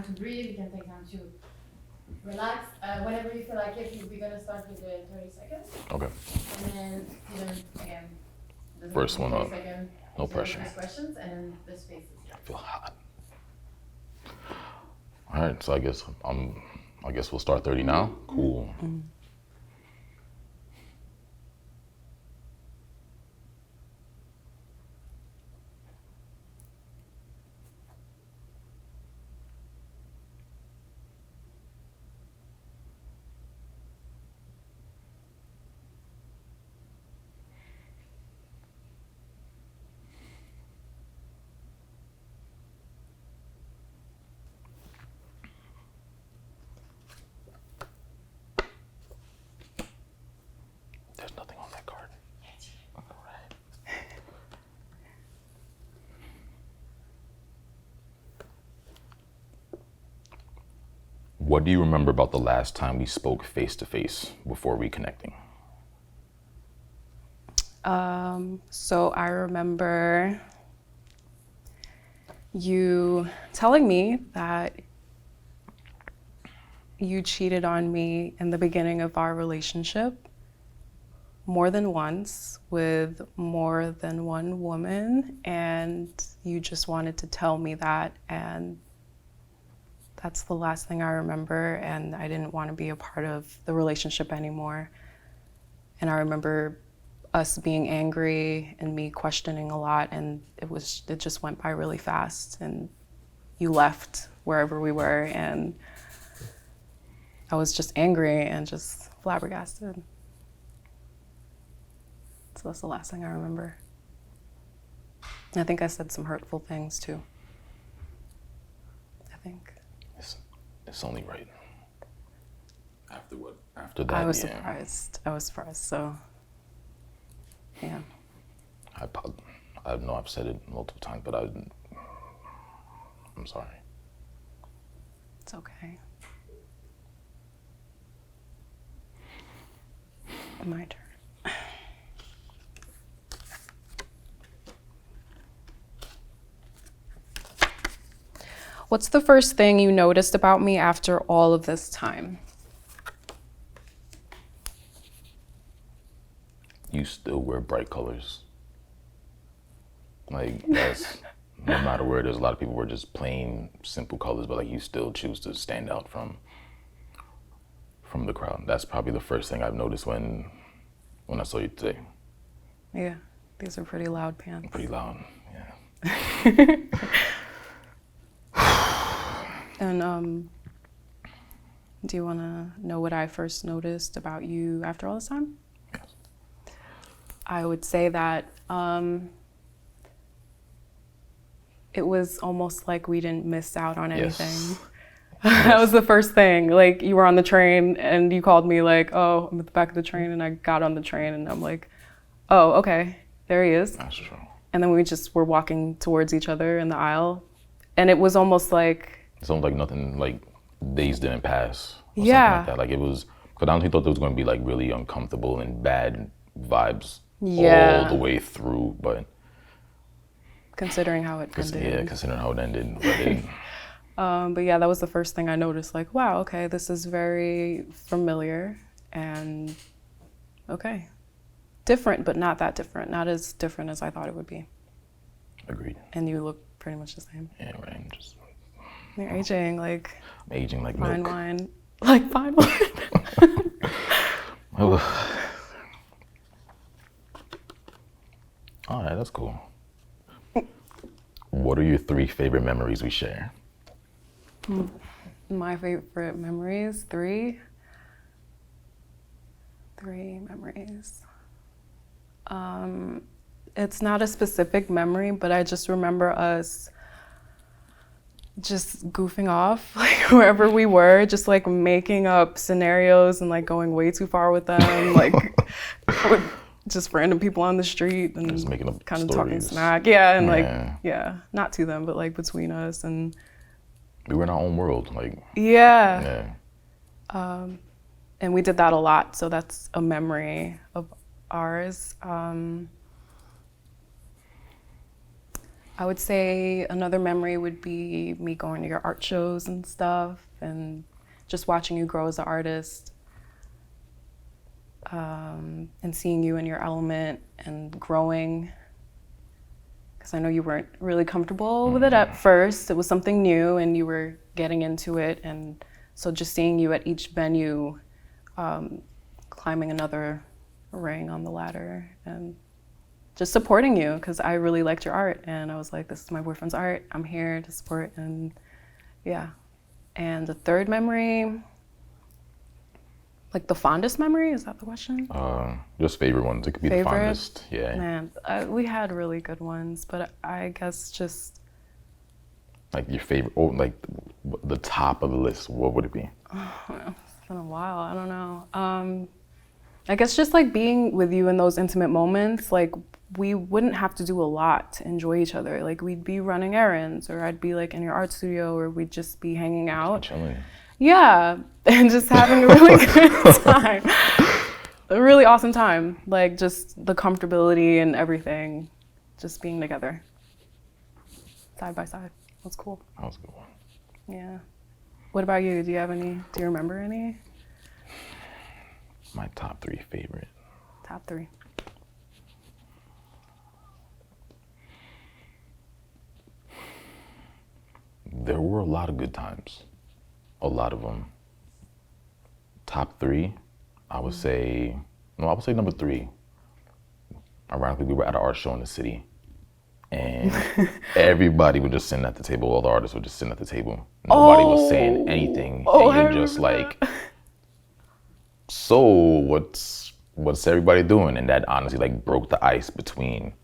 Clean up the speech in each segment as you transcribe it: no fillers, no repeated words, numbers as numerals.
to breathe, you can take time to relax. Whenever you feel like it, we're gonna start with the 30 seconds. Okay. And then Steven, again, First one up. No so pressure. first questions, and then the space is yours. I feel hot. All right, so I guess we'll start 30 now. Cool. There's nothing on that card. All right. What do you remember about the last time we spoke face to face before reconnecting? So I remember you telling me that you cheated on me in the beginning of our relationship more than once with more than one woman, and you just wanted to tell me that, and that's the last thing I remember, and I didn't want to be a part of the relationship anymore. And I remember us being angry and me questioning a lot, and it just went by really fast, and you left wherever we were, and I was just angry and just flabbergasted. So that's the last thing I remember. And I think I said some hurtful things too. I think. It's only right. After what? After that, I was surprised. So, yeah. I know I've said it multiple times, but I'm sorry. It's okay. My turn. What's the first thing you noticed about me after all of this time? You still wear bright colors. Like, that's, no matter where it is, a lot of people wear just plain, simple colors, but like you still choose to stand out from the crowd. That's probably the first thing I've noticed when I saw you today. Yeah, these are pretty loud pants. Pretty loud, yeah. And do you want to know what I first noticed about you after all this time? Yes. I would say that it was almost like we didn't miss out on anything. Yes. That was the first thing. Like, you were on the train and you called me like, oh, I'm at the back of the train, and I got on the train and I'm like, oh, okay, there he is. That's true. And then we just were walking towards each other in the aisle, and it was almost like, It's almost like nothing, like days didn't pass. Or Yeah. Something like that. Like it was, because I honestly thought there was going to be like really uncomfortable and bad vibes Yeah. all the way through, but considering how it ended. yeah, considering how it ended, but it, But yeah, that was the first thing I noticed. Like, wow, okay, this is very familiar, and okay, different, but not that different. Not as different as I thought it would be. agreed. And you look pretty much the same. Yeah, right. Just You're aging like I'm aging like fine milk. wine, like fine wine. All right, that's cool. What are your 3 favorite memories we share? My favorite memories, 3 memories. It's not a specific memory, but I just remember us just goofing off, like wherever we were, just like making up scenarios and like going way too far with them, like with just random people on the street and Just making up kind of stories. talking smack. Yeah, and Yeah. like, yeah, not to them, but like between us, and We were in our own world, like, yeah. yeah. And we did that a lot, so that's a memory of ours. I would say another memory would be me going to your art shows and stuff and just watching you grow as an artist, and seeing you in your element and growing. Because I know you weren't really comfortable with it at first. It was something new and you were getting into it. And so just seeing you at each venue, climbing another ring on the ladder and just supporting you, because I really liked your art and I was like, this is my boyfriend's art, I'm here to support. And yeah. And the third memory, like the fondest memory, is that the question? Just favorite ones. It could be the fondest. Yeah. Man, we had really good ones, but I guess just Like your favorite, or like the top of the list, what would it be? it's been a while, I don't know. I guess just like being with you in those intimate moments, like we wouldn't have to do a lot to enjoy each other. Like we'd be running errands, or I'd be like in your art studio, or we'd just be hanging out. Chilling. Yeah, and just having a really good time. A really awesome time. Like just the comfortability and everything, just being together. Side by side. That's cool. That was a good one. Yeah. What about you? Do you remember any? My top 3 favorite. Top 3. There were a lot of good times. A lot of them. Top 3, I would say number 3. Ironically, we were at an art show in the city. And everybody was just sitting at the table. All the artists were just sitting at the table. Nobody was saying anything. And you're just like, so what's everybody doing? And that honestly like broke the ice between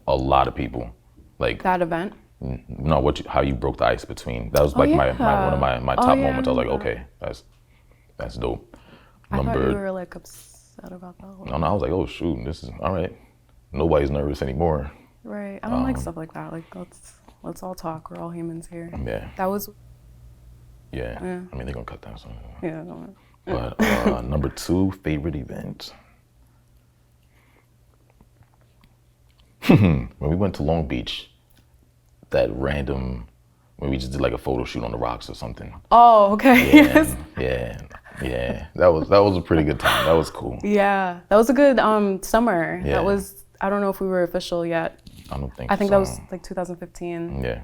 a lot of people. Like That event? No, how you broke the ice between. That was like one of my top moments. I was like, okay, that's dope. I thought you were like upset about that. No, I was like, oh shoot, this is all right. Nobody's nervous anymore. Right. I don't like stuff like that. Like let's all talk. We're all humans here. Yeah. That was. Yeah. I mean, they're gonna cut that. So. Yeah. No. But number 2 favorite event. When we went to Long Beach, when we just did like a photo shoot on the rocks or something. Oh, okay. Yeah, Yes. yeah. That was a pretty good time. That was cool. Yeah, that was a good summer. Yeah. I don't know if we were official yet. I don't think. I think so. that was like 2015. Yeah.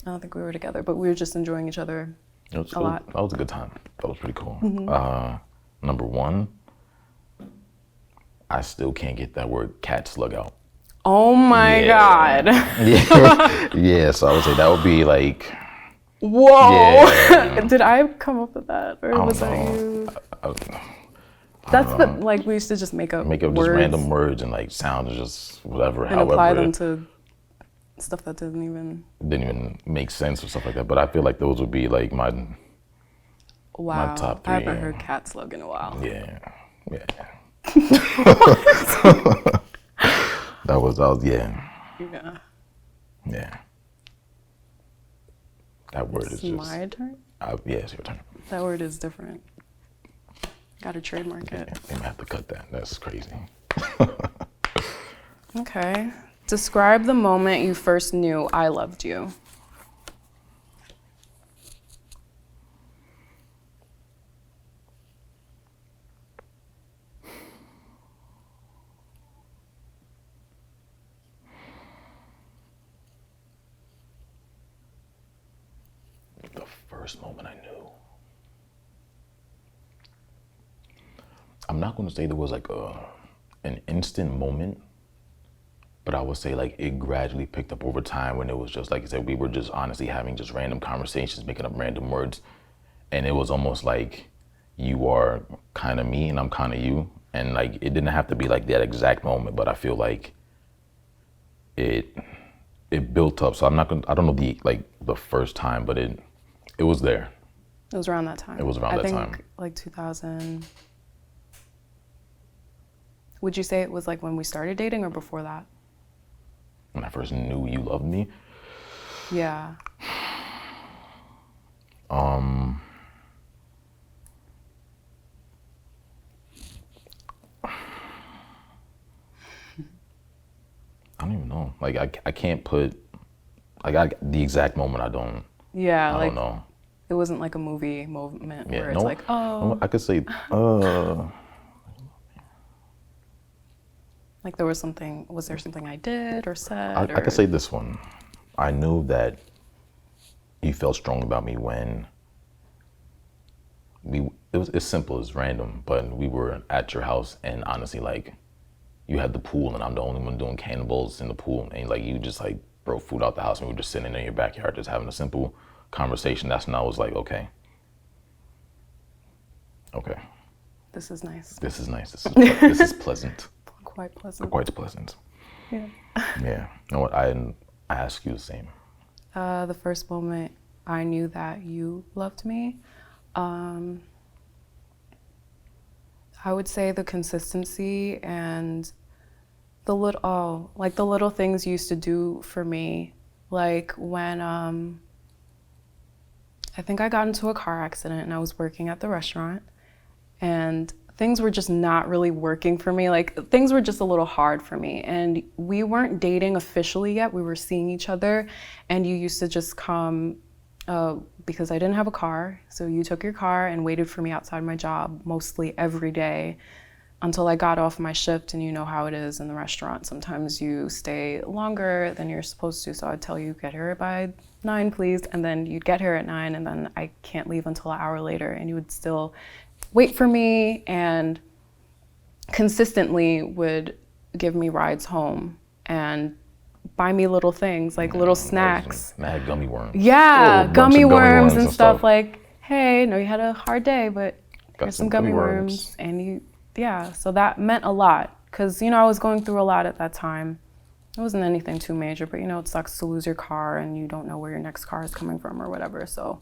I don't think we were together, but we were just enjoying each other a lot. That was a good time. That was pretty cool. Mm-hmm. Number 1, I still can't get that word cat slug out. Oh my God. Yeah. Yeah, so I would say that would be like. Whoa. Yeah. Did I come up with that, or was that you? That's like we used to just make up just random words and like sounds, just whatever, and however. apply them to stuff that didn't even make sense or stuff like that. But I feel like those would be like my top 3. I haven't heard cat slug in a while. Yeah. That was yeah. Yeah. That word is just. My turn? Yeah, it's your turn. That word is different. Gotta trademark it. They might have to cut that. That's crazy. Okay. Describe the moment you first knew I loved you. The first moment I knew. I'm not going to say there was like an instant moment, but I would say like it gradually picked up over time when it was just like I said, we were just honestly having just random conversations, making up random words. And it was almost like you are kind of me and I'm kind of you. And like it didn't have to be like that exact moment, but I feel like it built up. So I don't know the first time, but it was there. It was around that time. It was around that time. I think like 2000. Would you say it was like when we started dating or before that? When I first knew you loved me? Yeah. I don't even know. Like I can't put the exact moment I don't know. It wasn't like a movie moment Yeah, where it's like, I could say, like was there something I did or said? I could say this one. I knew that you felt strong about me when it's simple, it's random, but we were at your house and honestly, like, you had the pool and I'm the only one doing cannonballs in the pool, and like you just like broke food out the house and we were just sitting in your backyard just having a simple conversation. That's when I was like, okay. This is nice. This is nice. This is pleasant. Quite pleasant. Quite pleasant. Yeah. Yeah. You know what? I ask you the same. The first moment I knew that you loved me, I would say the consistency and the little things you used to do for me. Like when I think I got into a car accident and I was working at the restaurant and things were just not really working for me. Like things were just a little hard for me, and we weren't dating officially yet. We were seeing each other, and you used to just come because I didn't have a car. So you took your car and waited for me outside my job mostly every day until I got off my shift. And you know how it is in the restaurant. Sometimes you stay longer than you're supposed to. So I'd tell you, get here by 9, please. And then you'd get here at 9, and then I can't leave until an hour later. And you would still wait for me and consistently would give me rides home and buy me little things, like little snacks. Mad gummy worms. Yeah, gummy worms and stuff. stuff. Like, hey, know you had a hard day, but here's some gummy worms. And so that meant a lot. Cause I was going through a lot at that time. It wasn't anything too major, but it sucks to lose your car and you don't know where your next car is coming from or whatever. So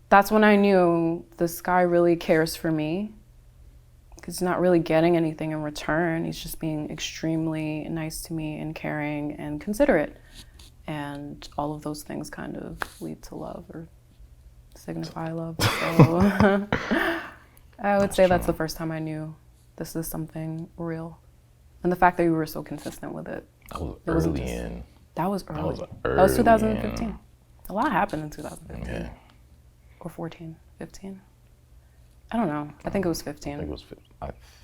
that's when I knew this guy really cares for me, because he's not really getting anything in return. He's just being extremely nice to me and caring and considerate. And all of those things kind of lead to love or signify love. So I would say that's the first time I knew this is something real. And the fact that you were so consistent with it. That was early in. That was early. That was 2015. A lot happened in 2015. Yeah. Or 14, 15. I don't know. I think it was 15. I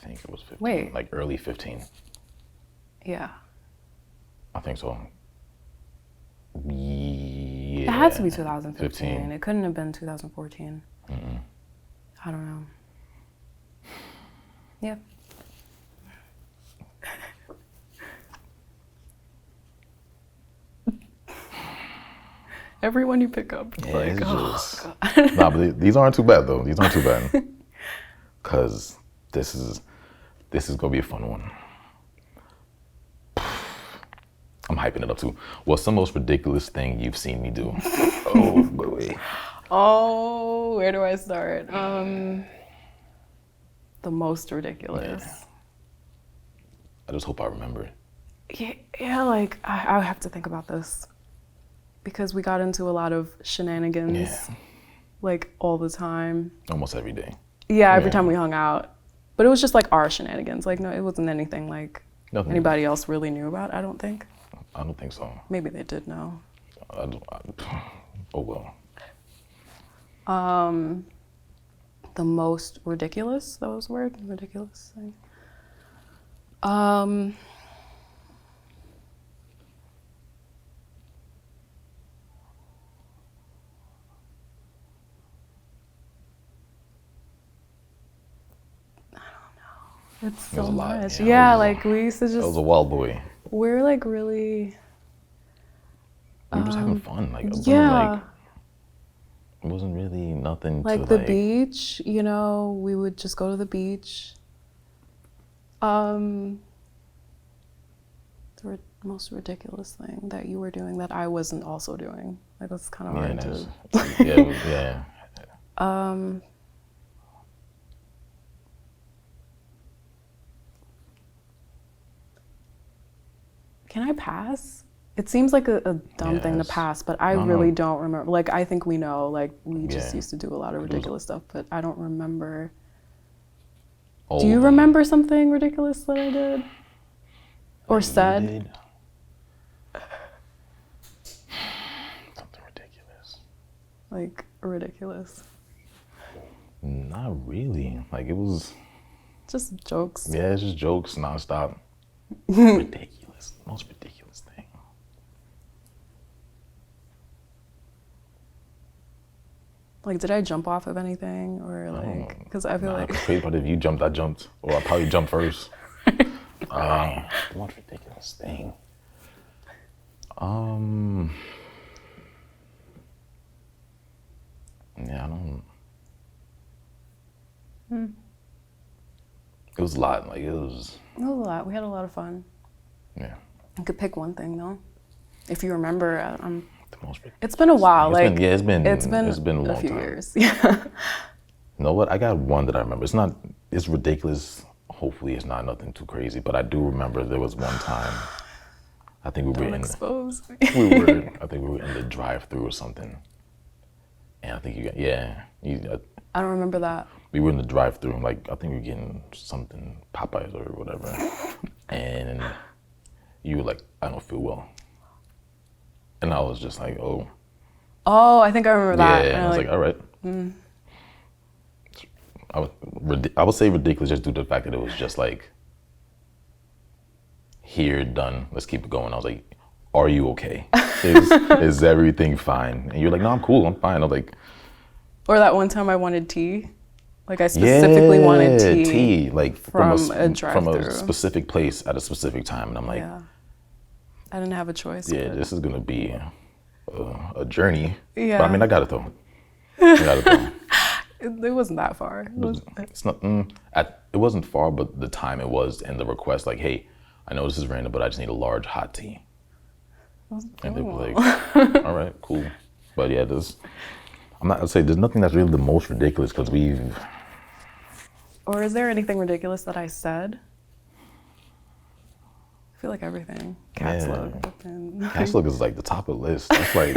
think it was 15. Wait. Like early 15. Yeah. I think so. Yeah. It had to be 2015. 15. It couldn't have been 2014. Mm-mm. I don't know. Yeah. Everyone you pick up, God. Nah, but these aren't too bad though. These aren't too bad. Cause this is gonna be a fun one. I'm hyping it up too. What's the most ridiculous thing you've seen me do? Oh boy. Oh, where do I start? The most ridiculous. Yeah. I just hope I remember. Yeah, like I have to think about this. Because we got into a lot of shenanigans, like all the time. Almost every day. Yeah, every time we hung out. But it was just like our shenanigans. Like, no, it wasn't anything like anybody else really knew about, I don't think. I don't think so. Maybe they did know. Oh well. The most ridiculous, that was a word? Ridiculous thing. It's so much. Yeah, like we used to just. I was a wild boy. We're like really. We were just having fun. Like, yeah. It wasn't really nothing like to the beach, we would just go to the beach. The most ridiculous thing that you were doing that I wasn't also doing. Like, that's kind of hard to. Yeah. Can I pass? It seems like a dumb thing to pass, but I really don't remember. Like, I think we know, like, we just used to do a lot of ridiculous stuff, but I don't remember. Do you remember something ridiculous that I did? Or said? Like, ridiculous. Not really. Like, it was, Just jokes. yeah, it's just jokes nonstop. Ridiculous. Most ridiculous thing. Like, did I jump off of anything? Or, like, because I feel Nah, like... the crazy part, if you jumped, I jumped. Or I probably jumped first. The most ridiculous thing. Yeah, I don't. It was a lot. Like, it was. It was a lot. We had a lot of fun. Yeah. I could pick one thing, though. If you remember, The most ridiculous. it's been a while. It's been a long a few time. years. Yeah. You know what? I got one that I remember. It's ridiculous. Hopefully it's not nothing too crazy, but I do remember there was one time, I think we were Don't in, expose me. I think we were in the drive-through or something. And I think I don't remember that. we were in the drive-through, like, I think we were getting something, Popeyes or whatever. And you were like, I don't feel well. And I was just like, oh. Oh, I think I remember that. Yeah, and I was like, all right. I would say ridiculous just due to the fact that it was just like, here, done, let's keep it going. I was like, are you okay? Is everything fine? And you're like, no, I'm cool, I'm fine. I was like, or that one time I wanted tea. Like, I specifically wanted tea. Like from a from drive-thru. a specific place at a specific time. And I'm like, Yeah. I didn't have a choice. yeah, but- this is gonna be a journey. Yeah. But I mean, I got it though. I got it though. It wasn't that far. It's not. It wasn't far, but the time it was, and the request, like, hey, I know this is random, but I just need a large hot tea. And they were like, all right, cool. But yeah, I'd say there's nothing that's really the most ridiculous because we've. Or is there anything ridiculous that I said? I feel like everything. Cat's Yeah. look. fucking- Cash look is like the top of the list. That's like,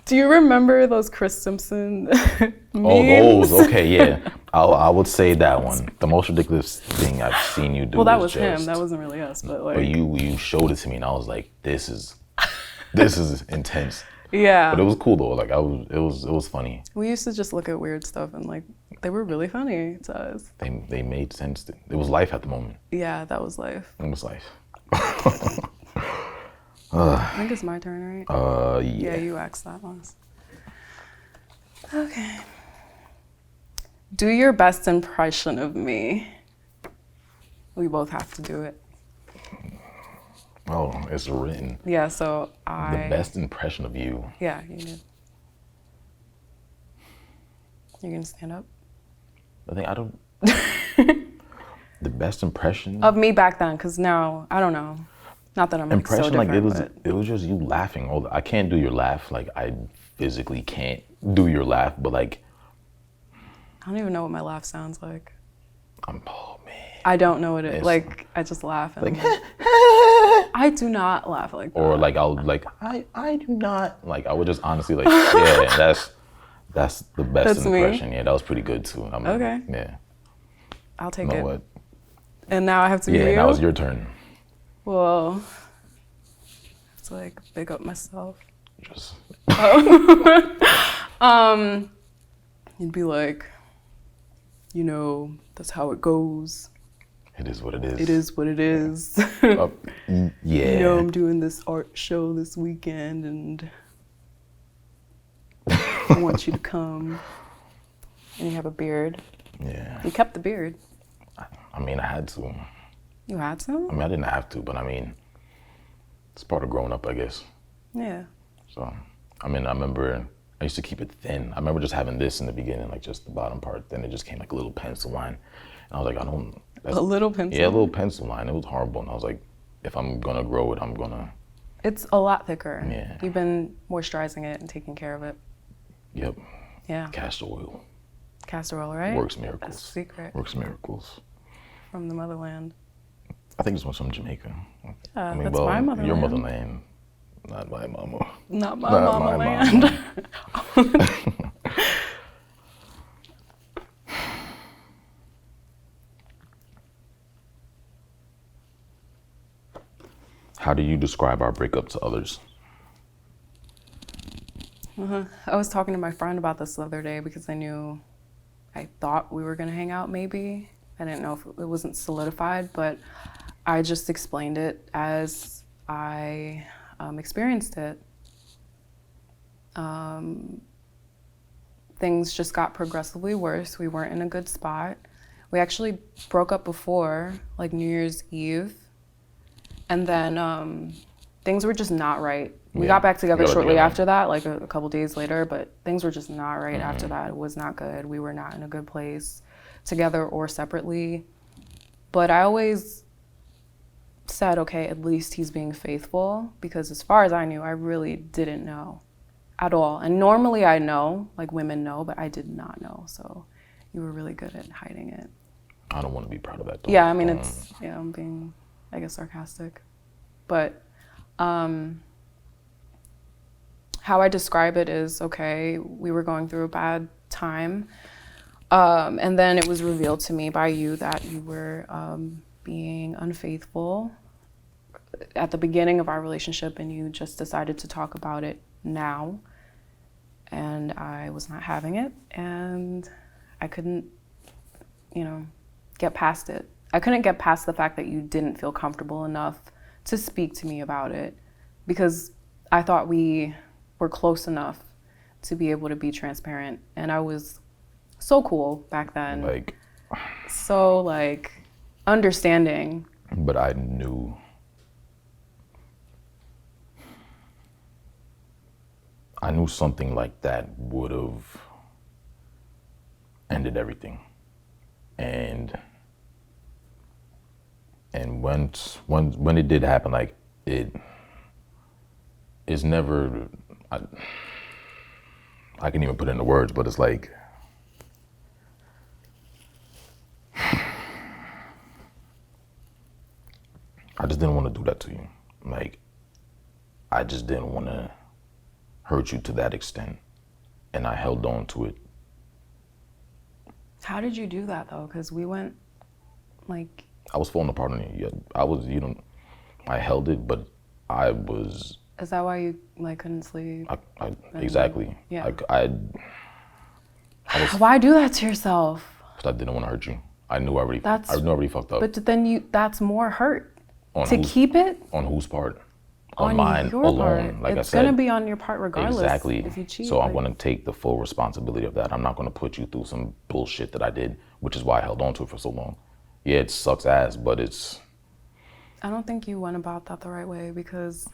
Do you remember those Chris Simpson memes? oh, those. Okay, yeah. I would say that one. The most ridiculous thing I've seen you do. Well, that was him. just- That wasn't really us, but like. But you showed it to me, and I was like, this is intense. Yeah. But it was cool though. Like it was funny. We used to just look at weird stuff and like they were really funny to us. They made sense. It was life at the moment. Yeah, that was life. It was life. I think it's my turn, right? Yeah. Yeah, you asked that once. Okay. Do your best impression of me. We both have to do it. Oh, it's written. Yeah, so The best impression of you. Yeah, you did. You're gonna stand up? I think I don't. The best impression. Of me back then, because now, I don't know. Not that I'm like, Impression, so like different, it was just you laughing. I can't do your laugh. Like I physically can't do your laugh, but like I don't even know what my laugh sounds like. oh man. I don't know what it is. It's- Like, I just laugh. And Like, I'm like, I do not laugh like that. or like I'll like I do not like I would just honestly like yeah that's the best That's me? impression. Yeah, that was pretty good too. I'm like, Okay. Yeah. I'll take You know it. what? And now I have to be Yeah, you? now it's your turn. Well, it's like big up myself. Just You'd be like, you know, that's how it goes. it is what it is. It is what it is. Yeah. You know, I'm doing this art show this weekend and I want you to come. And you have a beard. Yeah. You kept the beard. I mean, I had to. You had to? I mean, I didn't have to, but I mean, it's part of growing up, I guess. Yeah. So, I mean, I remember I used to keep it thin. I remember just having this in the beginning, like just the bottom part. Then it just came like a little pencil line. And I was like, A little pencil? Yeah, a little pencil line. It was horrible. And I was like, if I'm going to grow it, I'm going to. It's a lot thicker. Yeah. You've been moisturizing it and taking care of it. Yep. Yeah. Castor oil. Castor oil, right? Works miracles. That's the secret. Works miracles. From the motherland. I think this one's from Jamaica. Yeah, that's my motherland. Your motherland. Not my mama. Not my Not mama my land. How do you describe our breakup to others? I was talking to my friend about this the other day because I thought we were gonna hang out maybe. I didn't know if it wasn't solidified, but I just explained it as I experienced it. Things just got progressively worse. We weren't in a good spot. We actually broke up before, like New Year's Eve. And then things were just not right. We got back together shortly after that, like a couple days later, but things were just not right after that. It was not good. We were not in a good place, together or separately. But I always said, okay, at least he's being faithful, because as far as I knew, I really didn't know at all. And normally I know, like women know, but I did not know. So you were really good at hiding it. I don't want to be proud of that, though. Yeah, I mean, I'm being, I guess, sarcastic. But how I describe it is, okay, we were going through a bad time. And then it was revealed to me by you that you were being unfaithful at the beginning of our relationship, and you just decided to talk about it now. And I was not having it, and I couldn't, get past it. I couldn't get past the fact that you didn't feel comfortable enough to speak to me about it, because I thought we were close enough to be able to be transparent. And I was so cool back then. So understanding. But I knew something like that would have ended everything. And when it did happen, it's never, I can even put it into words, but it's like, I just didn't want to do that to you. I just didn't want to hurt you to that extent, and I held on to it. How did you do that though? Because we went I was falling apart on you. I held it, but I was. Is that why you couldn't sleep? Exactly. Yeah. Why do that to yourself? Because I didn't want to hurt you. I knew I already fucked up. But then that's more hurt. On keep it? On whose part? On mine your alone. Part. It's gonna be on your part regardless. Exactly. If you cheat. So I'm gonna take the full responsibility of that. I'm not gonna put you through some bullshit that I did, which is why I held on to it for so long. Yeah, it sucks ass, but it's. I don't think you went about that the right way, because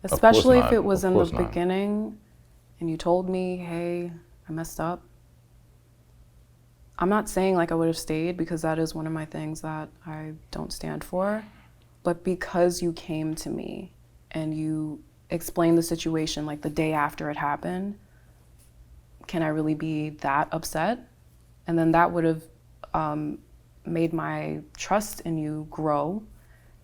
especially if it was in the beginning and you told me, hey, I messed up. I'm not saying I would have stayed, because that is one of my things that I don't stand for. But because you came to me and you explained the situation the day after it happened, can I really be that upset? And then that would have made my trust in you grow,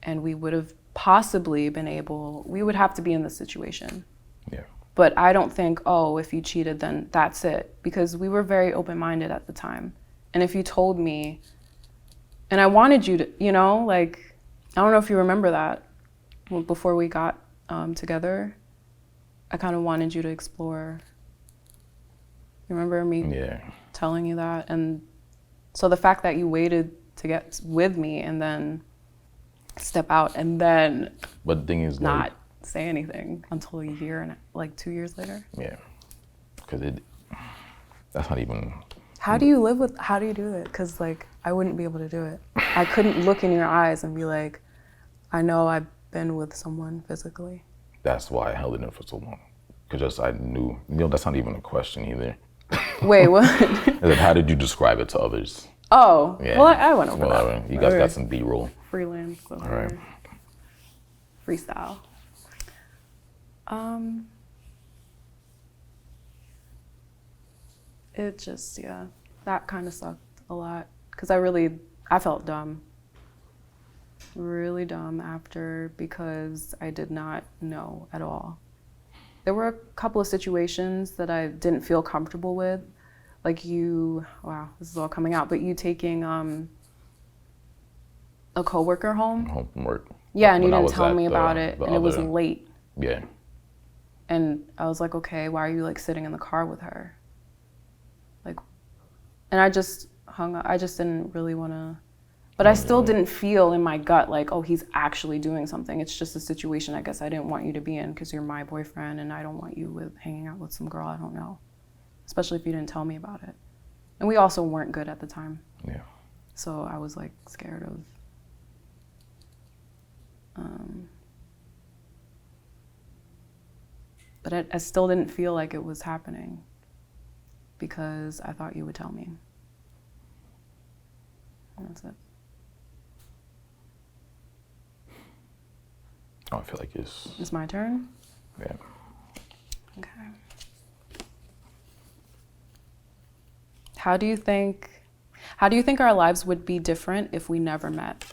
and we would have possibly we would have to be in this situation. Yeah. But I don't think, if you cheated, then that's it, because we were very open-minded at the time. And if you told me, and I wanted you to, I don't know if you remember that, before we got together, I kind of wanted you to explore. You remember me telling you that? And so the fact that you waited to get with me and then step out and then but the thing is, not say anything until a year and 2 years later. Yeah, because that's not even. How do you do it? Because I wouldn't be able to do it. I couldn't look in your eyes and be like, I know I've been with someone physically. That's why I held it in for so long. Because I knew, that's not even a question either. Wait, what? How did you describe it to others? Oh, yeah. Well, I went over that. You guys got some B-roll. Freelance. All right. Freestyle. It just, that kind of sucked a lot, because I felt dumb. Really dumb after, because I did not know at all. There were a couple of situations that I didn't feel comfortable with, wow, this is all coming out, but you taking a coworker home from work. Yeah, and you didn't tell me about it, and it was late. Yeah. And I was like, okay, why are you like sitting in the car with her? Like, and I just hung up. I just didn't really want to, but I still didn't feel in my gut like, oh, he's actually doing something. It's just a situation I guess I didn't want you to be in because you're my boyfriend and I don't want you with hanging out with some girl I don't know, especially if you didn't tell me about it. And we also weren't good at the time. Yeah. So I was like scared of, but I still didn't feel like it was happening because I thought you would tell me. And that's it. Oh, I feel like It's my turn? yeah. Okay. How do you think our lives would be different if we never met?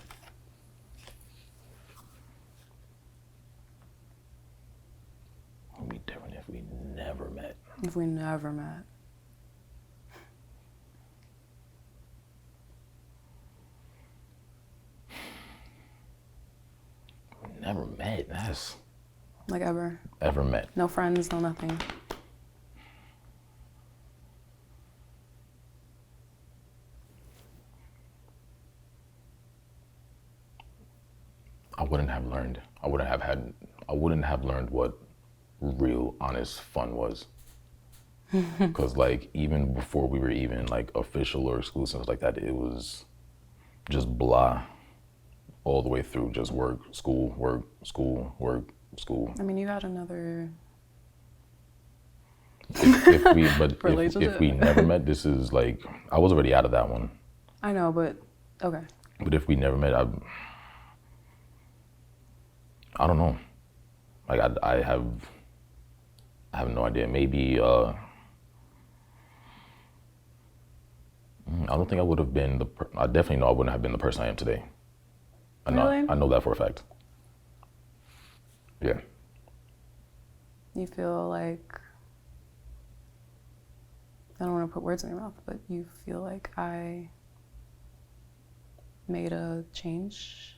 It would be different if we never met. If we never met. Never met. That's Like ever? ever met. No friends, no nothing. I wouldn't have learned. I wouldn't have learned what real, honest fun was. Because like even before we were even like official or exclusive like that, it was just blah all the way through. Just work, school, work, school, work, school. I mean, you got another If we never met, this is like I was already out of that one. I know, but okay. But if we never met, I don't know. Like I have no idea. Maybe I don't think I would have been I definitely know I wouldn't have been the person I am today. Really? I know that for a fact. Yeah. You feel like, I don't want to put words in your mouth, but you feel like I made a change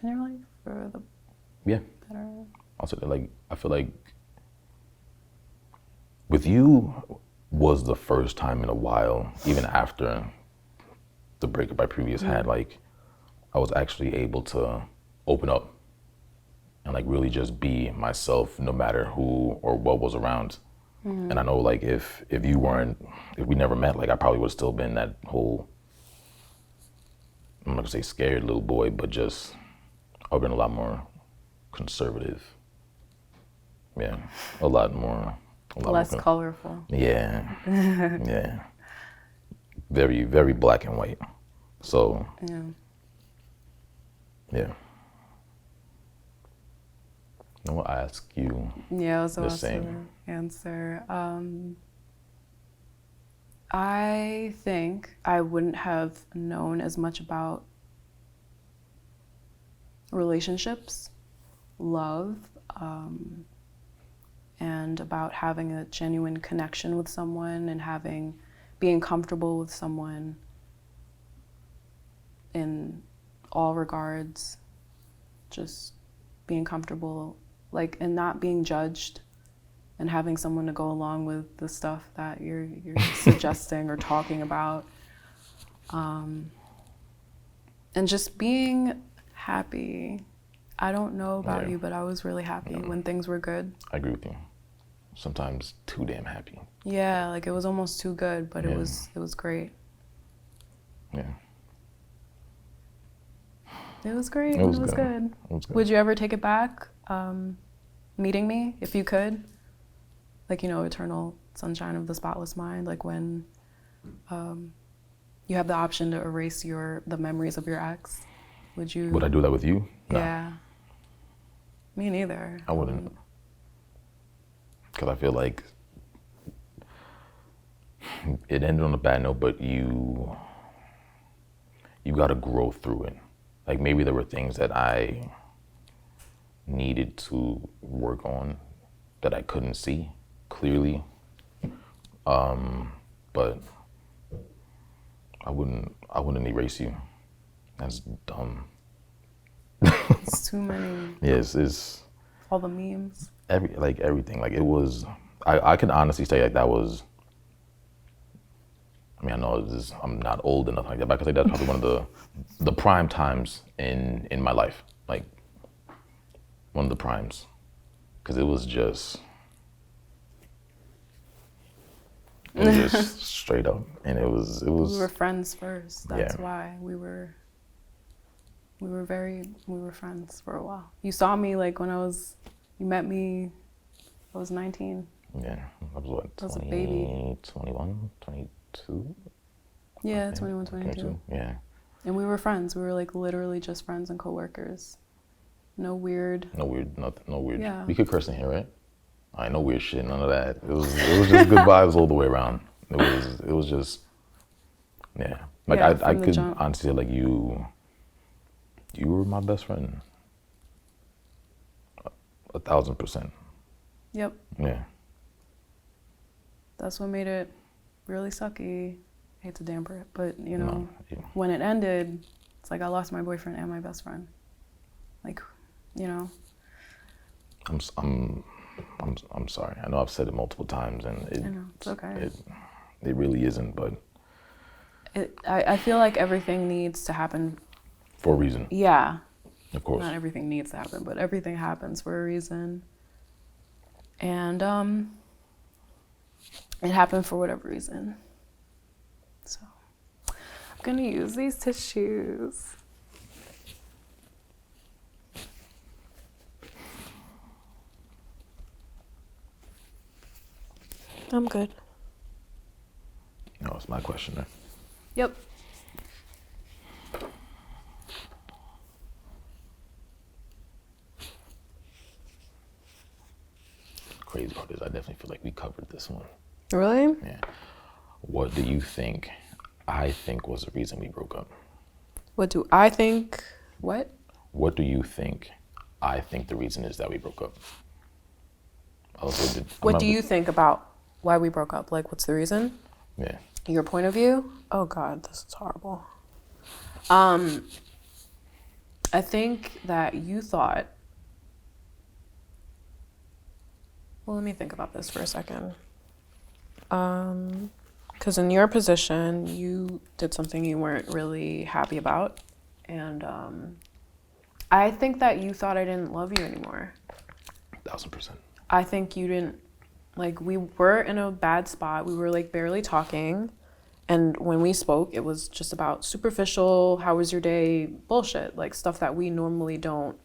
in your life for the Yeah. better? Also, like I feel like with you was the first time in a while, even after the breakup I previously had, like I was actually able to open up and like really just be myself no matter who or what was around. And I know like if we never met, like I probably would have still been that whole, I'm not gonna say scared little boy, but just I've been a lot more conservative. Yeah, a lot more. Less colorful. Yeah, yeah. Very, very black and white. So, yeah. I will ask you Yeah, I was the about same. to answer. I think I wouldn't have known as much about relationships, love, and about having a genuine connection with someone and being comfortable with someone in all regards, just being comfortable, like, and not being judged and having someone to go along with the stuff that you're suggesting or talking about, and just being happy. I don't know about you, but I was really happy when things were good. I agree with you. Sometimes too damn happy. Yeah, like it was almost too good, but it was great. Yeah. It was great. It was good. good. It was good. Would you ever take it back, meeting me, if you could? Like, eternal sunshine of the spotless mind, like when you have the option to erase the memories of your ex. Would you? Would I do that with you? No. Yeah. Me neither. I wouldn't. Because I feel like it ended on a bad note, but you got to grow through it. Like maybe there were things that I needed to work on that I couldn't see clearly. But I wouldn't erase you. That's dumb. It's too many. Yes, it's all the memes. everything. Like it was, I can honestly say like that was. I mean, I know I'm not old enough like that, but I could say that's probably one of the prime times in my life. Like one of the primes, because it was just straight up, and it was. We were friends first. That's Yeah. why we were friends for a while. You saw me like you met me, I was 19. Yeah, I was what, I was a baby. 21, 22? Yeah, 21, 22. Yeah. And we were friends. We were like literally just friends and coworkers. No weird. Nothing, no weird. Yeah. We could curse in here, right? I ain't no weird shit, none of that. It was just good vibes all the way around. It was just, yeah. Like Yeah, I from the could jump. honestly say like you were my best friend. 1,000%. Yep. Yeah. That's what made it really sucky. Hate to damper it, but you know, No, yeah. when it ended, it's like I lost my boyfriend and my best friend. Like, you know. I'm sorry. I know I've said it multiple times, and I know, it's okay. It really isn't, but I feel like everything needs to happen. for a reason, Yeah. of course. Not everything needs to happen, but everything happens for a reason. And it happened for whatever reason. So I'm gonna use these tissues. I'm good. No, it's my question, right? Yep. Crazy part is I definitely feel like we covered this one. Really? Yeah. What do you think I think was the reason we broke up? What do I think? What? What do you think I think the reason is that we broke up? What do you think about why we broke up? Like, what's the reason? Yeah. Your point of view? Oh God, this is horrible. I think that you thought. Well, let me think about this for a second. Because in your position, you did something you weren't really happy about, and I think that you thought I didn't love you anymore. 1,000%. I think you didn't, like, we were in a bad spot. We were like barely talking. And when we spoke, it was just about superficial, how was your day bullshit, like stuff that we normally don't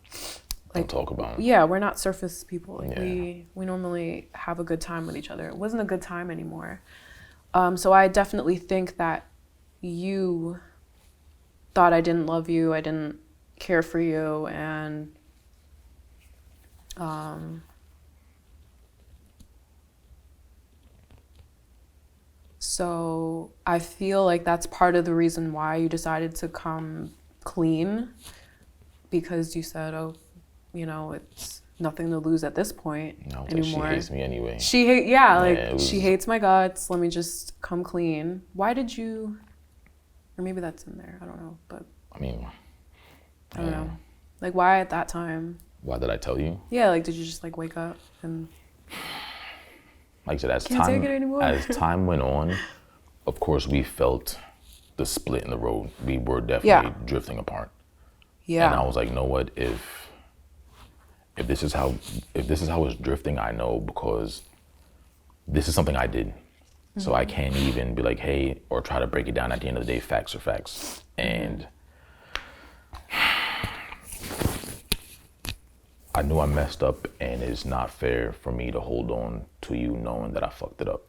talk about. Yeah, we're not surface people. Like Yeah. we normally have a good time with each other. It wasn't a good time anymore. So I definitely think that you thought I didn't love you, I didn't care for you, and so I feel like that's part of the reason why you decided to come clean, because you said, oh, you know, it's nothing to lose at this point No, like anymore. she hates me anyway. She hates my guts. Let me just come clean. Why did you, or maybe that's in there, I don't know, but I mean, I don't know. Like, why at that time? why did I tell you? Yeah, like, did you just like wake up and Like I said, Can't take it anymore. as time went on, of course, we felt the split in the road. We were definitely drifting apart. yeah, And I was like, you know what? If this is how it's drifting, I know, because this is something I did. So I can't even be like, hey, or try to break it down. At the end of the day, facts are facts. And I knew I messed up, and it's not fair for me to hold on to you knowing that I fucked it up.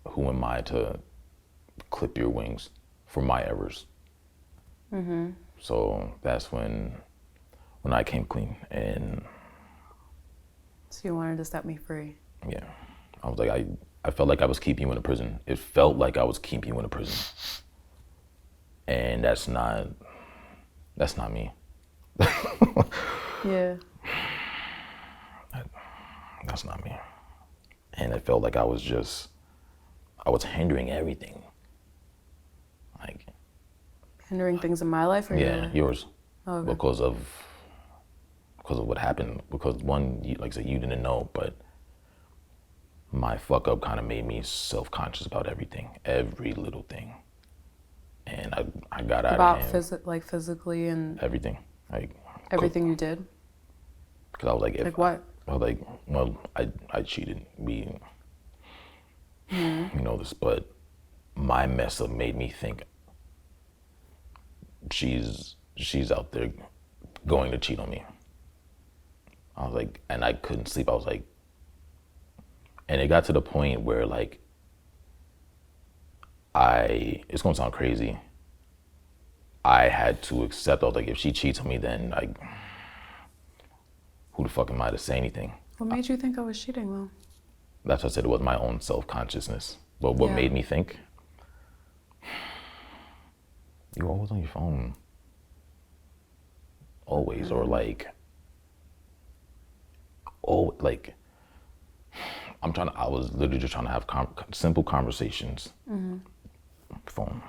Who am I to clip your wings for my errors? So that's when I came clean, and so you wanted to set me free. yeah, I was like, I felt like I was keeping you in a prison. It felt like I was keeping you in a prison, and that's not me. Yeah. That's not me. And it felt like I was hindering everything. Like, Hindering things in my life, or yeah, yours. Oh, okay. Because of because of what happened. Because one, like I said, you didn't know, but my fuck up kind of made me self-conscious about everything, every little thing. And I got out About of hand. physically and Everything. Like everything you did? because I was like, Like what? I was like, well, I cheated. You know this, but my mess up made me think she's out there going to cheat on me. I was like, and I couldn't sleep. I was like, and it got to the point where like it's gonna sound crazy. I had to accept. I was like, if she cheats on me, then like, who the fuck am I to say anything? What made you think I was cheating though? That's what I said. It was my own self-consciousness. But what made me think? You're always on your phone. Always, or like, oh, like, I was literally just trying to have simple conversations. Phone.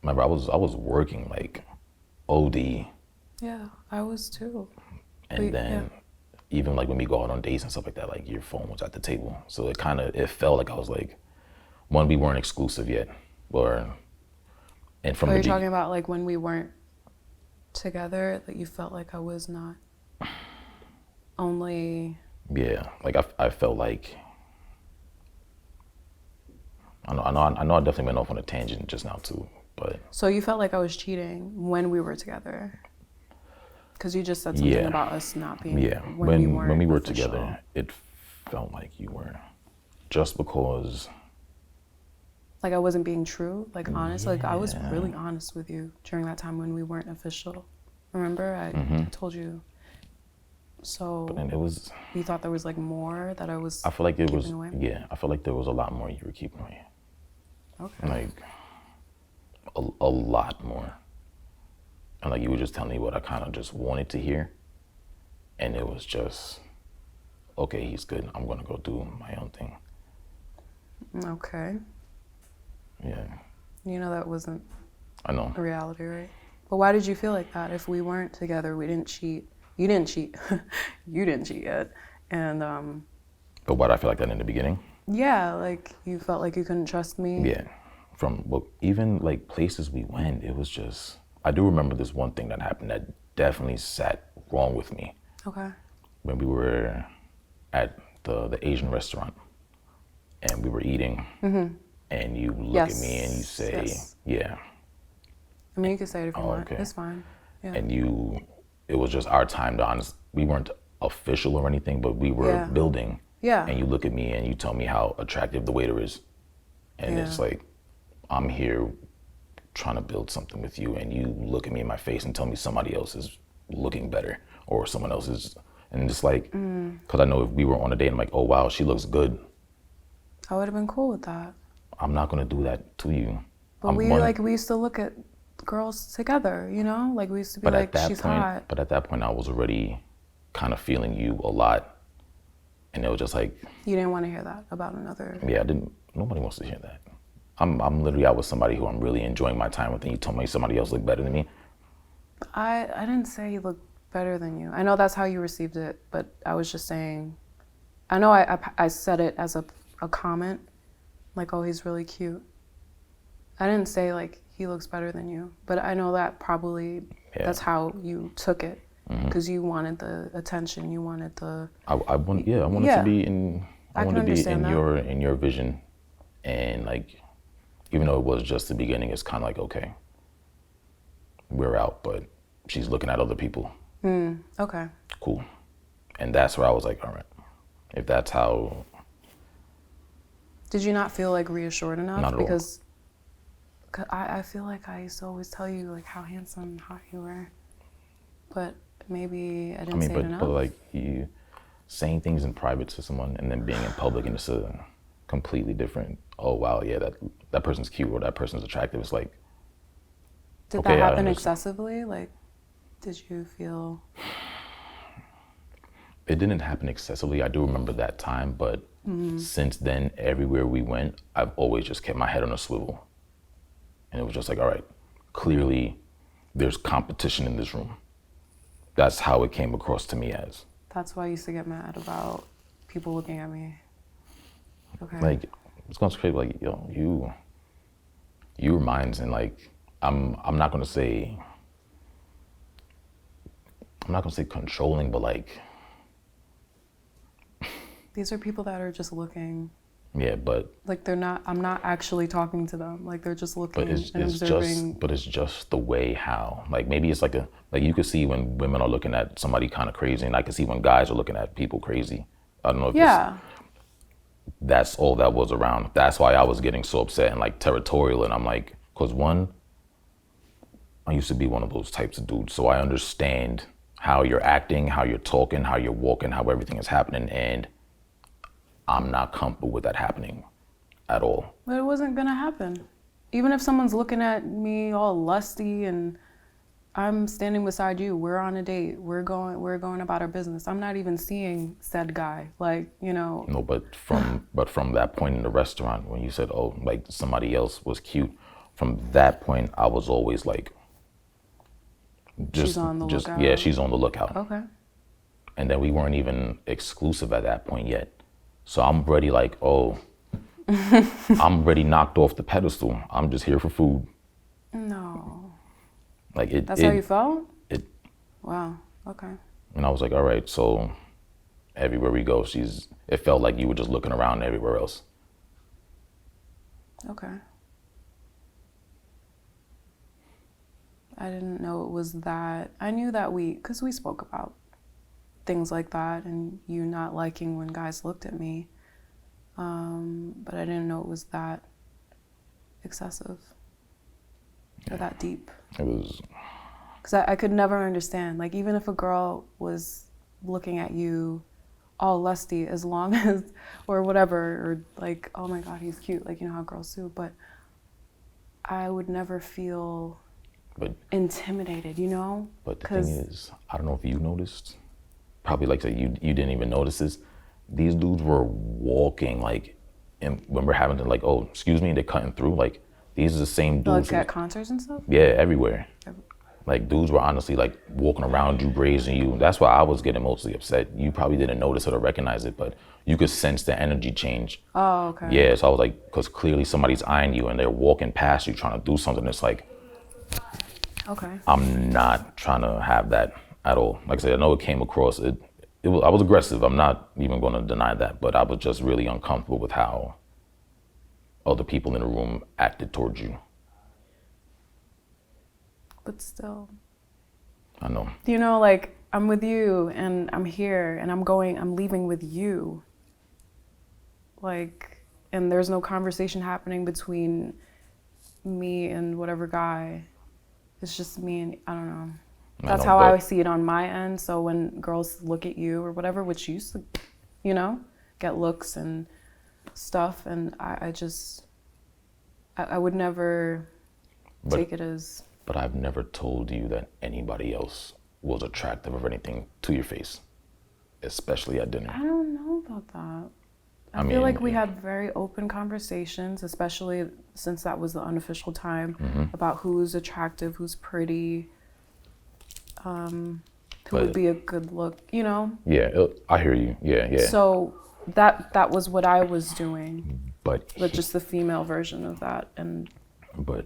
Remember, I was working like OD. Yeah, I was too. And then even like when we go out on dates and stuff like that, like your phone was at the table. So it felt like I was like, one, we weren't exclusive yet. And from you're talking about like when we weren't together, that you felt like I was not only. Yeah, like I felt like, I know I definitely went off on a tangent just now too, but. So you felt like I was cheating when we were together? Because you just said something about us not being. Yeah, when we were together, it felt like you were, just because. Like I wasn't being true, like honest. Like I was really honest with you during that time when we weren't official. Remember, I told you. So. But then it was. You thought there was like more that I was. I feel like it was. Away? Yeah, I feel like there was a lot more you were keeping away. Okay. Like a lot more. And like you were just telling me what I kind of just wanted to hear, and it was just, okay, he's good. I'm gonna go do my own thing. Okay. Yeah. You know that wasn't. I know. A reality, right? But why did you feel like that? If we weren't together, we didn't cheat. You didn't cheat. You didn't cheat yet, and. But why did I feel like that in the beginning? Yeah, like you felt like you couldn't trust me. Yeah. Even like places we went, it was just. I do remember this one thing that happened that definitely sat wrong with me. Okay. When we were at the Asian restaurant and we were eating, and you look at me and you say, yeah. I mean, you could say it if you want. Okay. It's fine. Yeah. And it was just our time to honest. We weren't official or anything, but we were building. Yeah. And you look at me and you tell me how attractive the waiter is. And it's like, I'm here trying to build something with you, and you look at me in my face and tell me somebody else is looking better, or someone else is, and it's like, because I know if we were on a date, I'm like, oh wow, she looks good. I would have been cool with that. I'm not gonna do that to you. But we used to look at girls together, you know, like we used to be like, she's hot. But at that point, I was already kind of feeling you a lot, and it was just like. You didn't want to hear that about another. Yeah, I didn't. Nobody wants to hear that. I'm literally out with somebody who I'm really enjoying my time with, and you told me somebody else looked better than me. I didn't say he looked better than you. I know that's how you received it, but I was just saying, I know I said it as a comment, like, oh, he's really cute. I didn't say like he looks better than you, but I know that probably that's how you took it, because you wanted the attention, you wanted the. I wanted to be in. I wanted to be in your vision, and like. Even though it was just the beginning, it's kind of like, okay, we're out, but she's looking at other people. Okay. Cool. And that's where I was like, all right, if that's how. Did you not feel like reassured enough? Not at because I feel like I used to always tell you like how handsome and hot you were, but maybe I didn't say it enough. But like you saying things in private to someone and then being in public, and it's a completely different. Oh wow, yeah, that person's cute or that person's attractive. It's like. Did that happen excessively? Like, did you feel? It didn't happen excessively. I do remember that time, but since then, everywhere we went, I've always just kept my head on a swivel. And it was just like, all right, clearly there's competition in this room. that's how it came across to me as. That's why I used to get mad about people looking at me. Okay. Like, it's going crazy. Like, yo, you reminds, and like, I'm not gonna say controlling, but like, these are people that are just looking. yeah, but like they're not. I'm not actually talking to them. Like they're just looking but it's and observing. it's just the way how, like, maybe it's like you could see when women are looking at somebody kind of crazy, and I can see when guys are looking at people crazy. I don't know if that's all that was around. That's why I was getting so upset and like territorial, and I'm like, because one, I used to be one of those types of dudes, so I understand how you're acting, how you're talking, how you're walking, how everything is happening, and I'm not comfortable with that happening at all. But it wasn't gonna happen. Even if someone's looking at me all lusty and I'm standing beside you, we're on a date, we're going about our business. I'm not even seeing said guy, like, No, but from that point in the restaurant when you said, oh, like somebody else was cute, from that point I was always like, she's on the lookout. Yeah, she's on the lookout. Okay. And then we weren't even exclusive at that point yet. So I'm already like, oh, I'm already knocked off the pedestal. I'm just here for food. No. Like it. That's how you felt? Wow. Okay. And I was like, all right, so everywhere we go, it felt like you were just looking around everywhere else. Okay. I didn't know it was that. I knew that because we spoke about things like that and you not liking when guys looked at me. But I didn't know it was that excessive or that deep. It was. Because I could never understand. Like, even if a girl was looking at you all lusty, as long as, or whatever, or like, oh my God, he's cute. Like, how girls do. But I would never feel intimidated, But the thing is, I don't know if you noticed, probably like you didn't even notice this. These dudes were walking like, and when we're having to like, oh, excuse me, they're cutting through. Like, these are the same dudes. Like at concerts and stuff? Yeah, everywhere. Like, dudes were honestly like walking around you, grazing you. That's why I was getting mostly upset. You probably didn't notice it or recognize it, but you could sense the energy change. Oh, okay. Yeah, so I was like, because clearly somebody's eyeing you and they're walking past you trying to do something. It's like, okay. I'm not trying to have that at all. Like I said, I know it came across, I was aggressive. I'm not even going to deny that, but I was just really uncomfortable with how other people in the room acted towards you. But still. I know. Like, I'm with you and I'm here and I'm leaving with you. Like, and there's no conversation happening between me and whatever guy. It's just me and, I don't know. That's how I see it on my end. So when girls look at you or whatever, which used to, get looks and stuff, and I would never take it as. But I've never told you that anybody else was attractive or anything to your face, especially at dinner. I don't know about that. I feel like we had very open conversations, especially since that was the unofficial time, about who's attractive, who's pretty, who would be a good look, Yeah, I hear you. Yeah. So that was what I was doing, but just the female version of that. But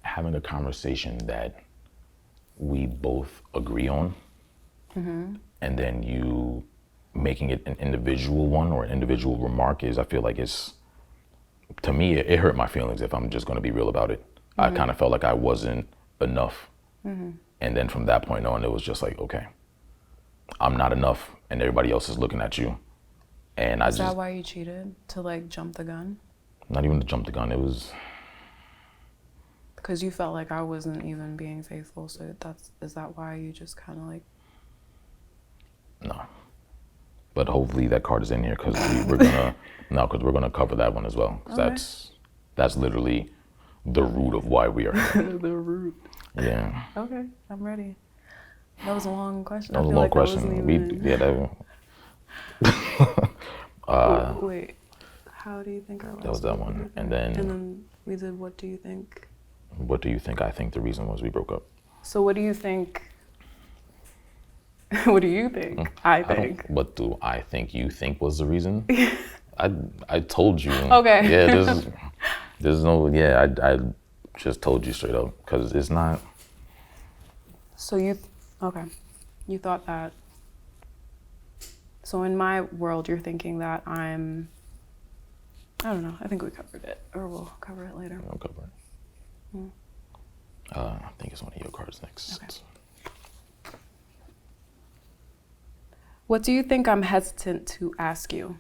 having a conversation that we both agree on, and then you making it an individual one or an individual remark I feel like to me, it hurt my feelings if I'm just going to be real about it. I kind of felt like I wasn't enough. And then from that point on, it was just like, okay, I'm not enough and everybody else is looking at you. And Is that why you cheated? To like jump the gun? Not even to jump the gun. It was. Because you felt like I wasn't even being faithful. So is that why you just kind of like. No. But hopefully that card is in here because we're gonna cover that one as well. Okay. That's literally the root of why we are here. The root. Yeah. Okay, I'm ready. That was a long question. That was a long question. Wait, how do you think our last That was that one, and then we did. What do you think? What do you think? I think the reason was we broke up. So what do you think What do you think? I think. What do I think you think was the reason? I told you. Okay. Yeah, there's no, yeah, I just told you straight up, because it's not. So okay. You thought that. So in my world, you're thinking that I don't know, I think we covered it, or we'll cover it later. I'll cover it. I think it's one of your cards next. Okay. What do you think I'm hesitant to ask you?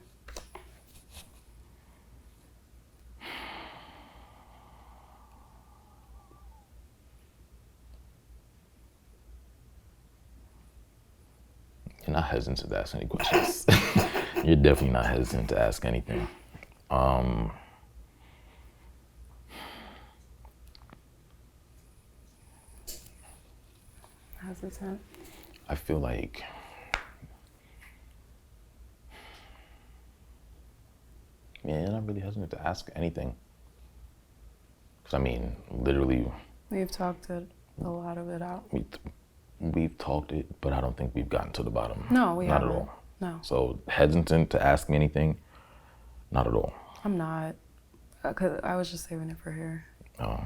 You're not hesitant to ask any questions. You're definitely not hesitant to ask anything. Hesitant? I feel like you're not really hesitant to ask anything. Because, I mean, literally, We've talked a lot of it out. we've talked it, but I don't think we've gotten to the bottom. No, we not haven't. at all. No. So hesitant to ask me anything? Not at all. I'm not. 'Cause I was just saving it for here. Oh.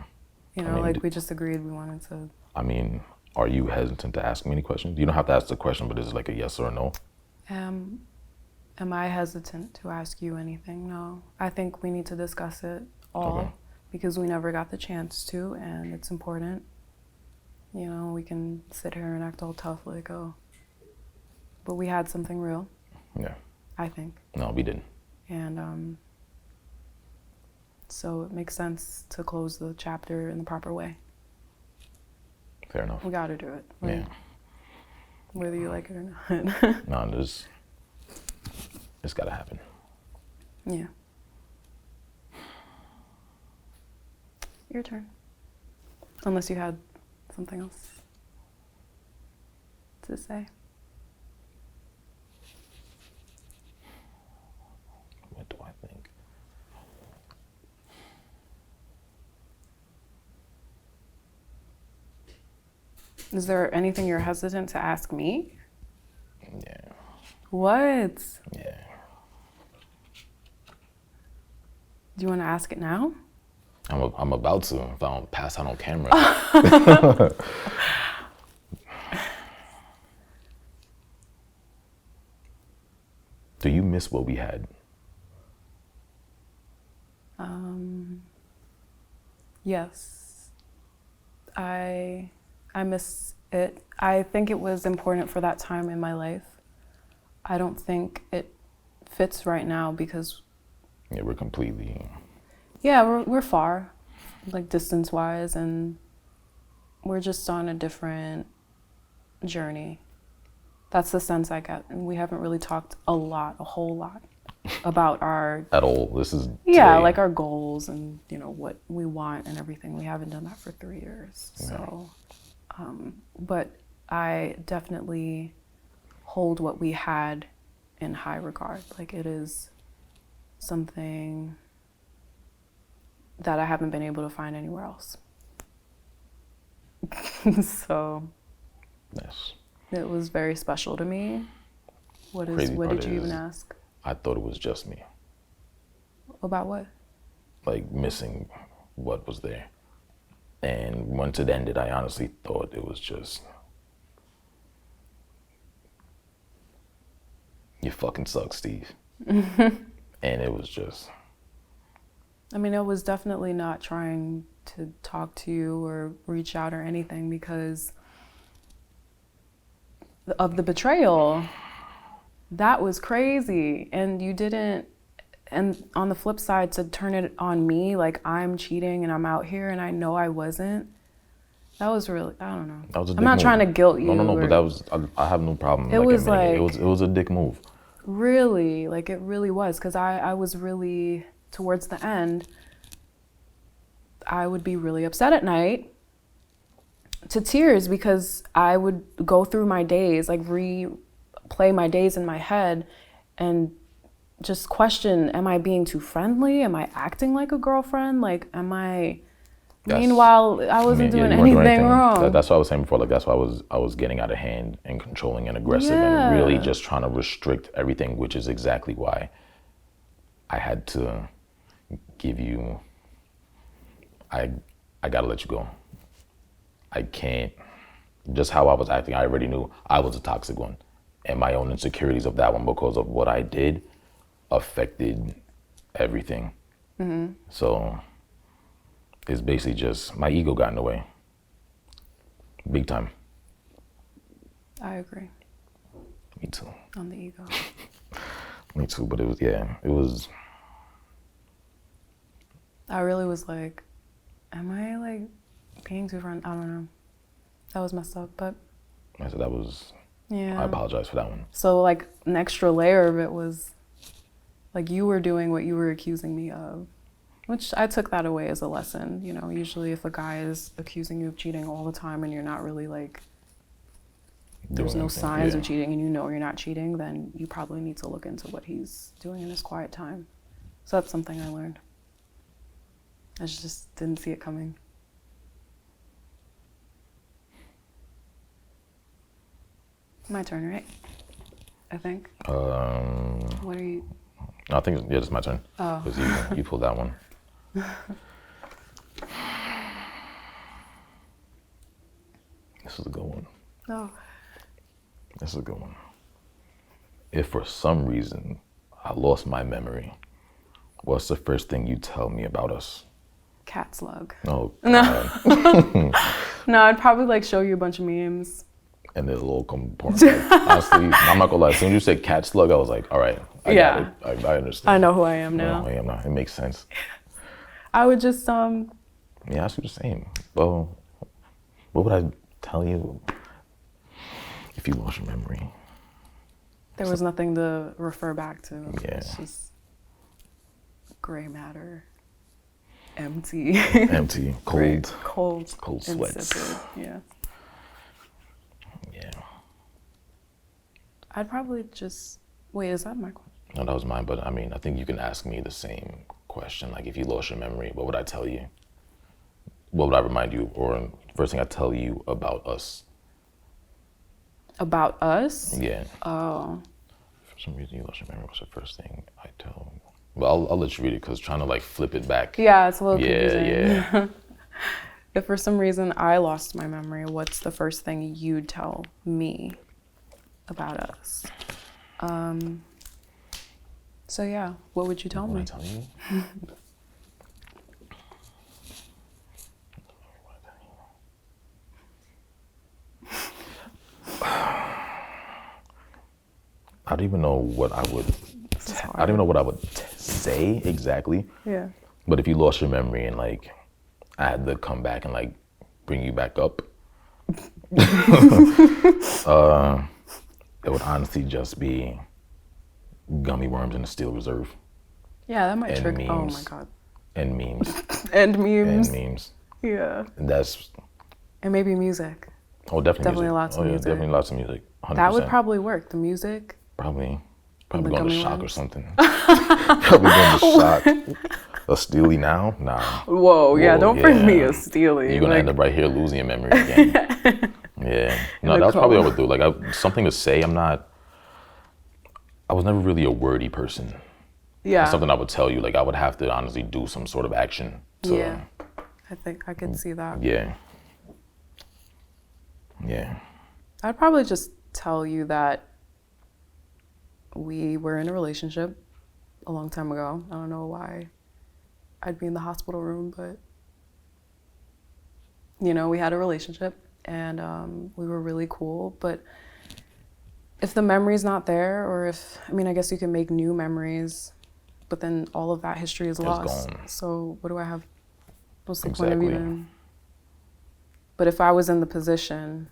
You know, I mean, like we just agreed we wanted to. I mean, are you hesitant to ask me any questions? You don't have to ask the question, but is it like a yes or a no? Am I hesitant to ask you anything? No. I think we need to discuss it all Okay. because we never got the chance to, and it's important. You know, we can sit here and act all tough like, oh, but we had something real, Yeah. I think. No, we didn't. And so it makes sense to close the chapter in the proper way. Fair enough. We got to do it, Yeah. whether you like it or not. No, it's got to happen. Yeah. Your turn. Unless you had something else to say. What do I think? Is there anything you're hesitant to ask me? Yeah. What? Yeah. Do you want to ask it now? I'm about to, if I don't pass out on camera. Do you miss what we had? Yes. I miss it. I think it was important for that time in my life. I don't think it fits right now because Yeah, we're completely. yeah, we're far, like distance-wise, and we're just on a different journey. That's the sense I get. And we haven't really talked a whole lot about our At all. This is. yeah, today. like our goals and, you know, what we want and everything. We haven't done that for 3 years. Yeah. So, but I definitely hold what we had in high regard. Like it is something that I haven't been able to find anywhere else. So Yes. it was very special to me. What Crazy did part you even is- ask? I thought it was just me. About what? Like missing what was there. And once it ended, I honestly thought it was just. You fucking suck, Steve. And it was just. I mean, I was definitely not trying to talk to you or reach out or anything because of the betrayal. That was crazy. And you didn't, and on the flip side, to turn it on me, like I'm cheating and I'm out here and I know I wasn't. That was really, I don't know. That was a I'm dick not move. trying to guilt you. No, or- but that was. I have no problem. It was admitting like- it was a dick move. Really, like it really was, because I was really, towards the end, I would be really upset at night to tears because I would go through my days, like replay my days in my head and just question, am I being too friendly? Am I acting like a girlfriend? Like, am I Meanwhile, I wasn't doing you weren't anything wrong. That's what I was saying before. Like that's why I was getting out of hand and controlling and aggressive and really just trying to restrict everything, which is exactly why I had to give you. I gotta let you go. I can't. Just how I was acting, I already knew I was a toxic one, and my own insecurities of that one because of what I did affected everything. So it's basically just my ego got in the way. Big time. I agree. Me too. On the ego. Me too, but it was. I really was like, am I like being too friendly? I don't know. That was messed up, but. I said that was. Yeah. I apologize for that one. So like an extra layer of it was like you were doing what you were accusing me of, which I took that away as a lesson. You know, usually if a guy is accusing you of cheating all the time and you're not really like, there's no signs of cheating and you know you're not cheating, then you probably need to look into what he's doing in his quiet time. So that's something I learned. I just didn't see it coming. My turn, right? I think. What are you? I think it's my turn. Oh. Because you pulled that one. This is a good one. Oh. This is a good one. If for some reason I lost my memory, what's the first thing you tell me about us? Cat slug. Oh, God. No, I'd probably like show you a bunch of memes. And there's a little component. Like, honestly, I'm not gonna lie. As soon as you said cat slug, I was like, all right, I got it. I understand. I know who I am now. I know who I am now. It makes sense. I would just Yeah, I see the same. Well, what would I tell you if you lost your memory? there was nothing to refer back to. Yeah. It's just gray matter. Empty. Empty, cold. Cold sweats. insipid. Yeah. Yeah. I'd probably just wait, is that my question? No, that was mine, but I mean, I think you can ask me the same question. Like, if you lost your memory, what would I tell you? What would I remind you? Or first thing I tell you about us? About us? Yeah. Oh. For some reason, you lost your memory. What's the first thing I tell? Well, I'll let you read it because trying to like flip it back. Yeah, it's a little confusing. Yeah. If for some reason I lost my memory, what's the first thing you'd tell me about us? So yeah, what would you tell What me? would I tell you? I don't even know what I would. I don't even know what I would say exactly. Yeah. But if you lost your memory and like I had to come back and like bring you back up, it would honestly just be gummy worms in the steel reserve. Yeah, that might And trick. Oh my memes. god. And memes. And memes. And memes. Yeah. And that's And maybe music. definitely Definitely music. lots of music. Definitely lots of music. 100%. That would probably work. The music. Probably the going to gummy shock or worms? something. Probably going to shock. A Steely now? Nah. Whoa, yeah, don't bring me yeah. a Steely. You're gonna end up right here losing your memory again. Yeah. No, that was probably what I would do. Like something to say. I was never really a wordy person. Yeah. That's something I would tell you. Like I would have to honestly do some sort of action to. Yeah. I think I could see that. Yeah. Yeah. I'd probably just tell you that we were in a relationship a long time ago. I don't know why I'd be in the hospital room, but you know, we had a relationship and we were really cool. But if the memory's not there, or if, I mean, I guess you can make new memories, but then all of that history is lost. Gone. So what do I have? What's the Exactly. point of even? But if I was in the position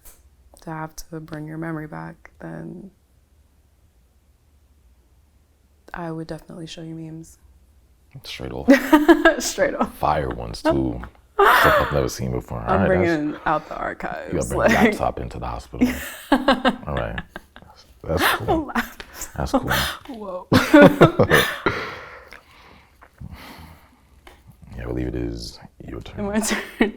to have to bring your memory back, then I would definitely show you memes. Straight off. Straight off. Fire ones too. Stuff I've never seen before. All I'm right, bringing out the archives. you gotta bring a laptop into the hospital. All right. That's cool. That's cool. Whoa. Yeah, I believe it is your turn. turn. My turn.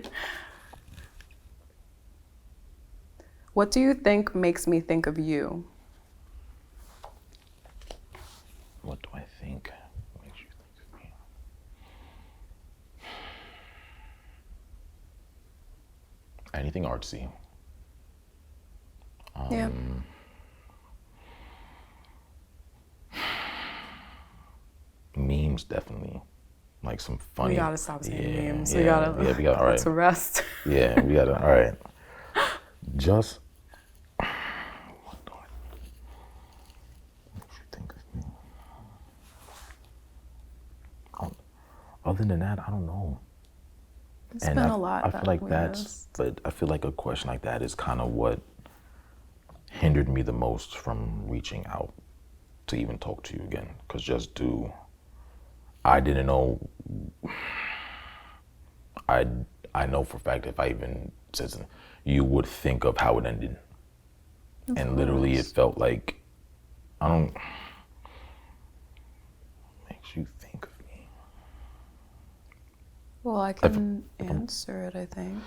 What do you think makes me think of you? What do I think makes you think of me? Anything artsy. Yeah. Memes, definitely. Like some funny. We gotta stop saying memes. Yeah, We gotta yeah, we got, all put right. to rest. Yeah, we gotta, all right. Just, what do I makes you think of me? Other than that, I don't know. It's been a lot. I feel like we that's, missed. but I feel like a question like that is kind of what hindered me the most from reaching out to even talk to you again. Because I didn't know, I know for a fact if I even said something, you would think of how it ended. And literally it felt like, makes you think of me. Well, I can answer it, I think.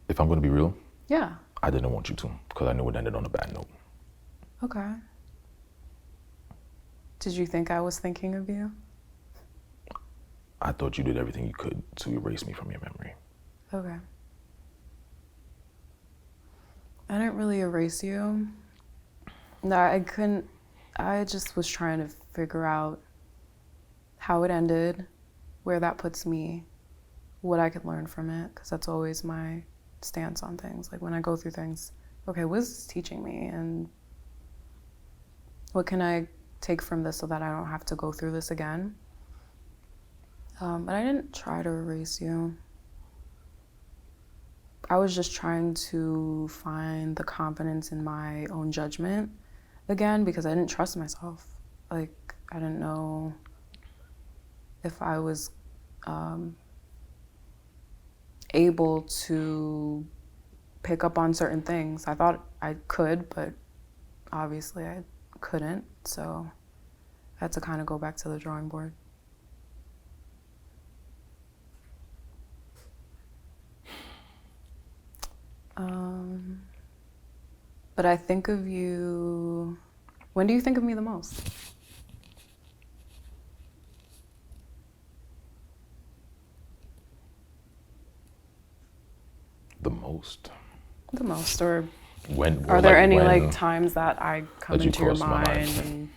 If I'm going to be real, Yeah. I didn't want you to, because I knew it ended on a bad note. Okay. Did you think I was thinking of you? I thought you did everything you could to erase me from your memory. Okay. I didn't really erase you. No, I couldn't. I just was trying to figure out how it ended, where that puts me, what I could learn from it, because that's always my stance on things. Like when I go through things, okay, what is this teaching me, and what can I take from this so that I don't have to go through this again? But I didn't try to erase you. I was just trying to find the confidence in my own judgment again, because I didn't trust myself. Like, I didn't know if I was able to pick up on certain things. I thought I could, but obviously I couldn't. So I had to kind of go back to the drawing board. But I think of you. When do you think of me the most? The most. The most, or When are there any when like times that I come that you into your cross my mind? mind? And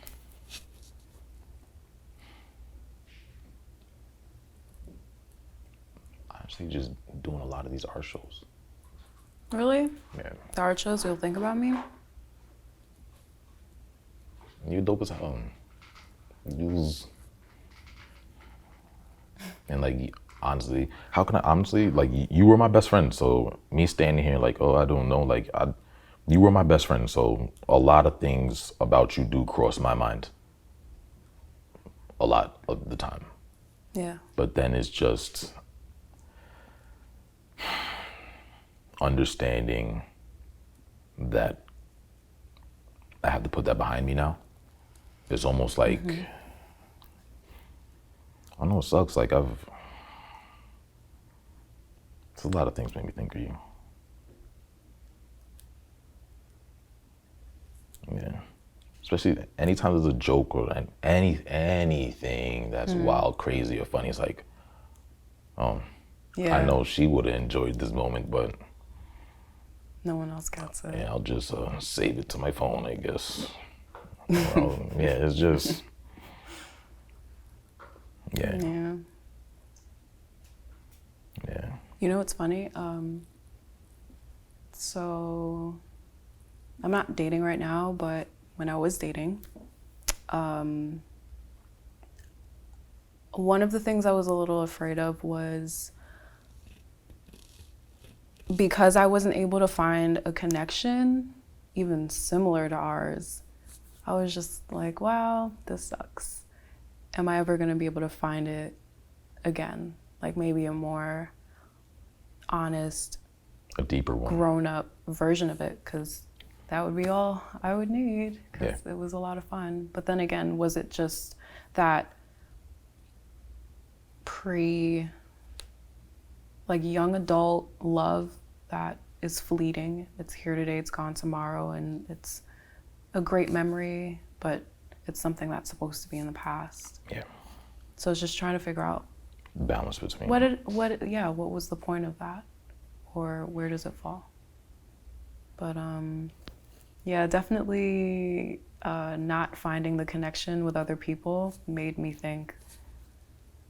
Honestly, just doing a lot of these art shows. really, Yeah. the art shows, you'll think about me. You're dope as hell. And like, honestly, how can I honestly, like, you were my best friend. So me standing here like, oh, I don't know, like, you were my best friend. So a lot of things about you do cross my mind. A lot of the time. Yeah. But then it's just understanding that I have to put that behind me now. It's almost like, I know it sucks. Like it's a lot of things make me think of you. Yeah. Especially anytime there's a joke or anything that's wild, crazy, or funny. It's like, Yeah. I know she would have enjoyed this moment, but No one else gets it. yeah, I'll just save it to my phone, I guess. Well, yeah, it's just, yeah. You know what's funny? So I'm not dating right now, but when I was dating, one of the things I was a little afraid of was because I wasn't able to find a connection, even similar to ours. I was just like, wow, this sucks. Am I ever going to be able to find it again? Like maybe a more honest, A deeper one. grown-up version of it, because that would be all I would need, because Yeah. it was a lot of fun. But then again, was it just that like young adult love that is fleeting. It's here today, it's gone tomorrow, and it's a great memory, but it's something that's supposed to be in the past. Yeah. So it's just trying to figure out Balance between. what was the point of that? Or where does it fall? But yeah, definitely not finding the connection with other people made me think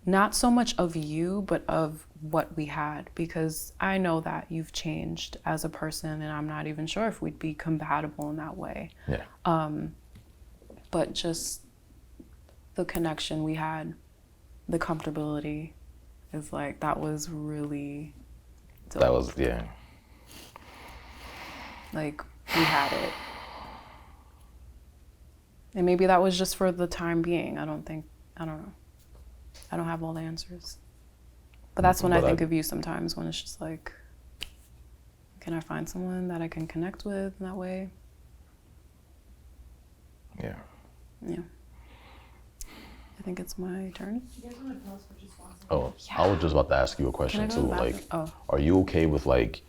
not so much of you, but of what we had, because I know that you've changed as a person, and I'm not even sure if we'd be compatible in that way. Yeah. But just the connection we had, the comfortability is like, that was really dope. That was, yeah. Like, we had it. And maybe that was just for the time being. I don't know. I don't have all the answers. But that's when I think of you sometimes, when it's just like, can I find someone that I can connect with in that way? Yeah. Yeah. I think it's my turn. You guys want to pause for just 1 second? Oh, I was just about to ask you a question Can I go to too. the Like, bathroom? are you okay with, like,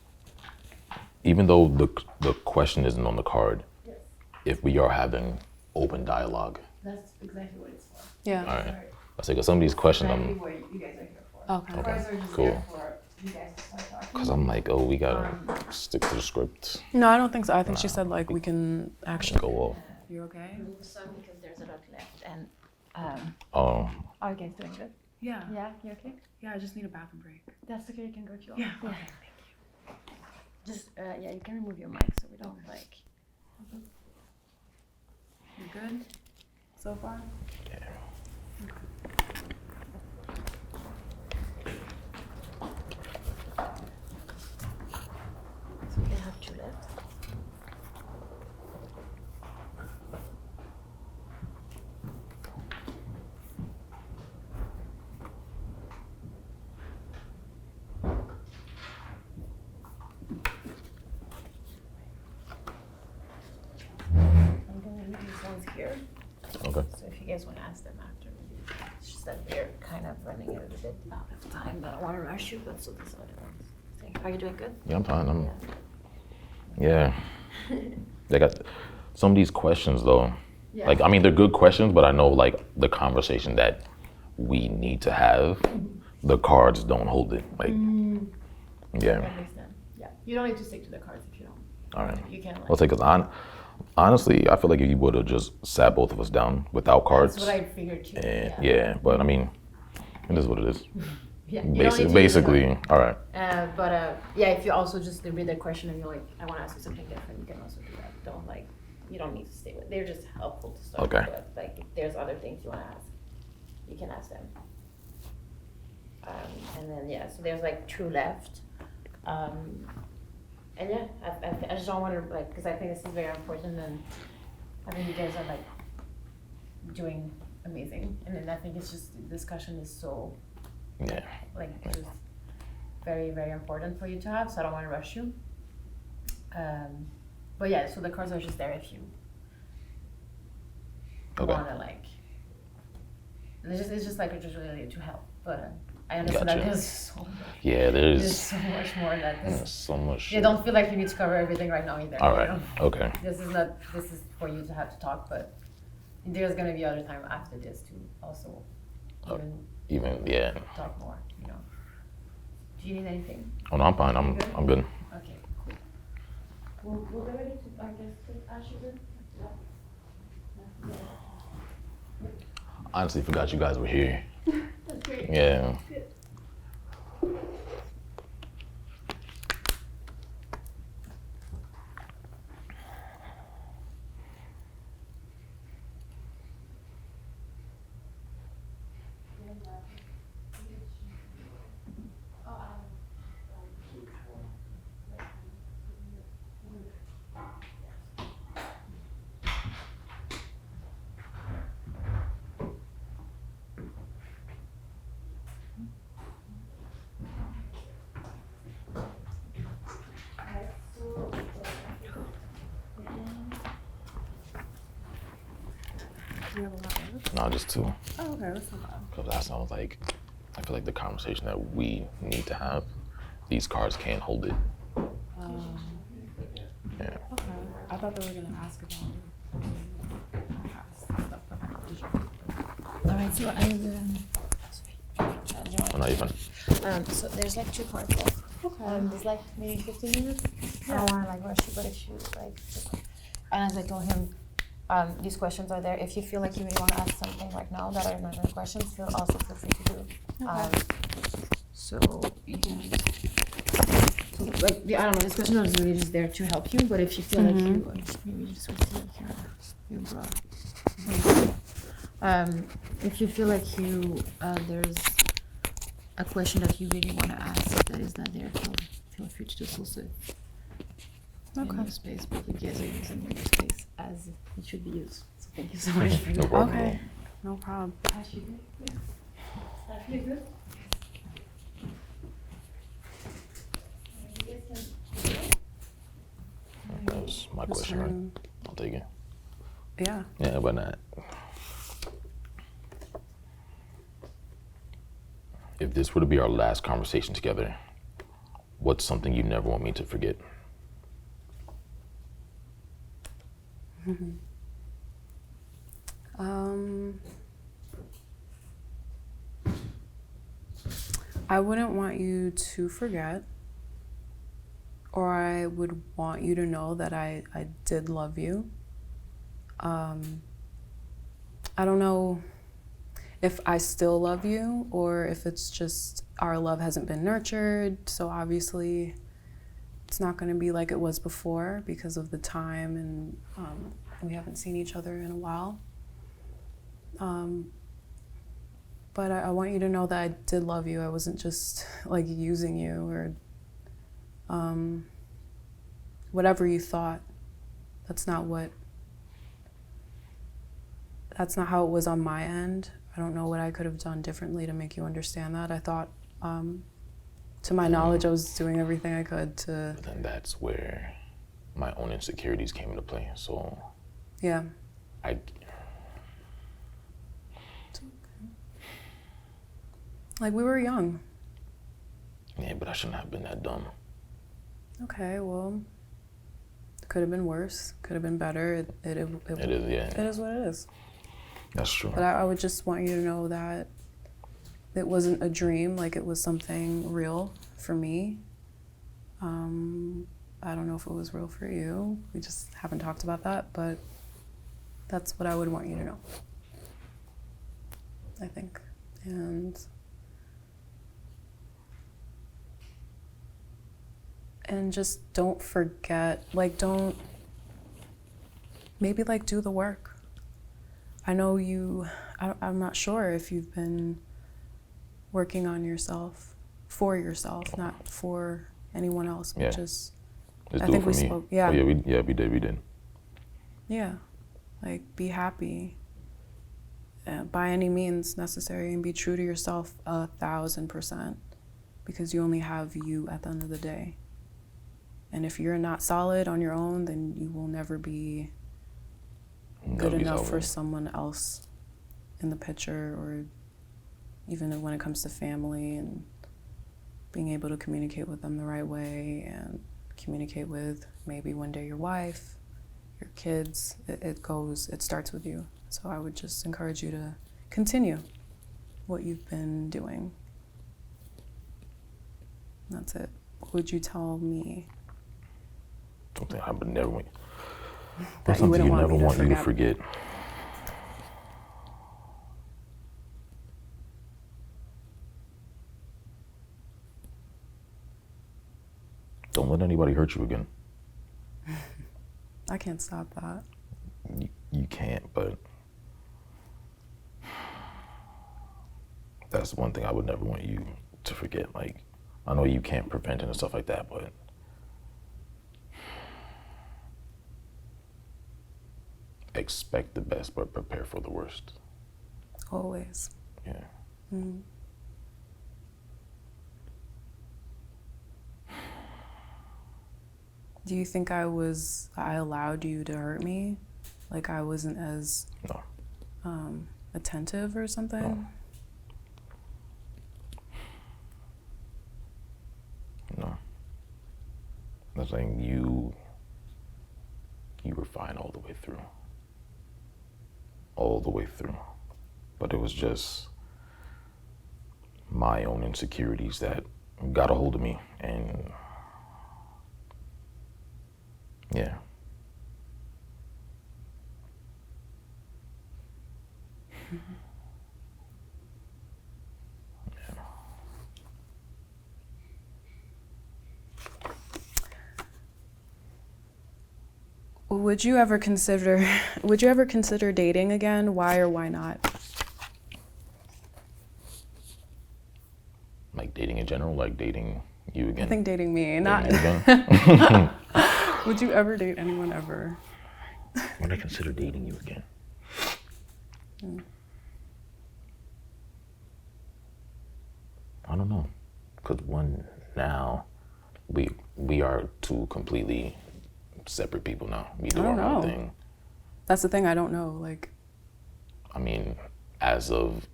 even though the question isn't on the card, Yes. if we are having open dialogue? That's exactly what it's for. Yeah. All right. I say, 'cause some of these questions, Exactly what you guys are here for. Okay. The cards are just cool. there for you guys to start talking. because I'm like, oh, we gotta stick to the script. No, I don't think so. I think she said like we can actually. Go off. You okay? Move some because there's a lot left. And Oh, are you guys doing good? Yeah. Yeah, you okay? Yeah, I just need a bathroom break. That's okay. You can go to your Yeah. office. Okay. Thank you. Just yeah, you can remove your mic so we don't like. You good? So far? yeah. So we have 2 left. I'm gonna leave these ones here. Okay. So if you guys want to ask them after, it's just that we're kind of running a little bit out of time. But I don't want to rush you. But so these other ones. Are you doing good? Yeah, I'm fine. Yeah. They got some of these questions though. Yeah. Like, I mean, they're good questions, but I know like the conversation that we need to have, the cards don't hold it. Like, yeah. That makes sense. Yeah. You don't need to stick to the cards if you don't. All right. You can. Like, I'll take it. Honestly, I feel like if you would have just sat both of us down without cards. That's what I figured too. And yeah, but I mean, it is what it is. Yeah. You don't need to do the Basically, card. all right. But yeah, if you also just read the question and you're like, I want to ask you something different, you can also do that. Don't like, you don't need to stay with. They're just helpful to start Okay. with. Like, if there's other things you want to ask, you can ask them. And then yeah, so there's like 2 left. And yeah, I just don't want to like, because I think this is very important, and I think you guys are like doing amazing. And then I think it's just the discussion is so Yeah. like just very, very important for you to have, so I don't want to rush you. But yeah, so the cards are just there if you Okay. want to like. It's just like just really to help, but I understand Gotcha. that there's so much. Yeah, There's there's so much more that this. so much. You don't feel like you need to cover everything right now either. All you right. know? Okay. This is for you to have to talk, but there's gonna be other time after this to also Even yeah. talk more. You know. Do you need anything? Oh no, I'm fine. I'm good. Okay, cool. We'll get ready to, I guess, to ask you good? Yeah. Honestly, forgot you guys were here. That's great. Yeah. Good. Do you have a lot of it? No, just 2. Oh, okay, that's not bad. Because last time I was like, I feel like the conversation that we need to have these cards can't hold it. Yeah. Okay. I thought they were gonna ask about past stuff. All right, so I I'm not even. so there's like 2 parts left. Okay. There's like maybe 15 minutes. I don't want to like rush you, but if you like, just, and as I told him, these questions are there. If you feel like you really want to ask something right now that are not the questions, feel free to do. So you can, so like I don't know. This question is really just there to help you. But if you feel like you, maybe just go to your bra. If you feel like you there's a question that you really want to ask that is not there, feel free to just also in your space, but you guys are using your space as it should be used. So thank you so much for No problem. Okay. No problem. Actually, good. Actually, good. That was my question, right? I'll take it. Yeah. Yeah, but not. If this were to be our last conversation together, what's something you never want me to forget? I wouldn't want you to forget, or I would want you to know that I did love you. I don't know if I still love you or if it's just our love hasn't been nurtured. So obviously it's not going to be like it was before because of the time, and we haven't seen each other in a while. But I want you to know that I did love you. I wasn't just like using you or whatever you thought. That's not how it was on my end. I don't know what I could have done differently to make you understand that. I thought, to my knowledge, I was doing everything I could to... But then that's where my own insecurities came into play. So Yeah. Like, we were young. Yeah, but I shouldn't have been that dumb. Okay, well, it could have been worse. Could have been better. It is, yeah. It is what it is. That's true. But I would just want you to know that it wasn't a dream, like it was something real for me. I don't know if it was real for you. We just haven't talked about that, but that's what I would want you to know, I think. And just don't forget, like maybe like do the work. I know I'm not sure if you've been working on yourself, for yourself, not for anyone else, but just Let's I do think it we for me. spoke. Yeah. Oh, yeah, we did. Yeah. Like, be happy by any means necessary and be true to yourself 1,000%, because you only have you at the end of the day. And if you're not solid on your own, then you will never be good enough for someone else in the picture, or even when it comes to family and being able to communicate with them the right way and communicate with maybe one day your wife, your kids. It starts with you. So I would just encourage you to continue what you've been doing. That's it. What would you tell me? Something I would never want. That Something you never want me to forget. forget. Don't let anybody hurt you again. I can't stop that. You can't, but that's one thing I would never want you to forget. Like, I know you can't prevent it and stuff like that, but expect the best, but prepare for the worst. Always. Yeah. Mm-hmm. Do you think I allowed you to hurt me? Like I wasn't as attentive or something? No. was like, you were fine all the way through. All the way through. But it was just my own insecurities that got a hold of me. And yeah. Would you ever consider dating again? Why or why not? Like dating in general, like dating you again? I think dating me, Dating not. you again? Would you ever date anyone ever? Would I consider dating you again? I don't know. Because one, now, we are two completely separate people now. We do I don't our own know. thing. That's the thing, I don't know. Like, I mean, as of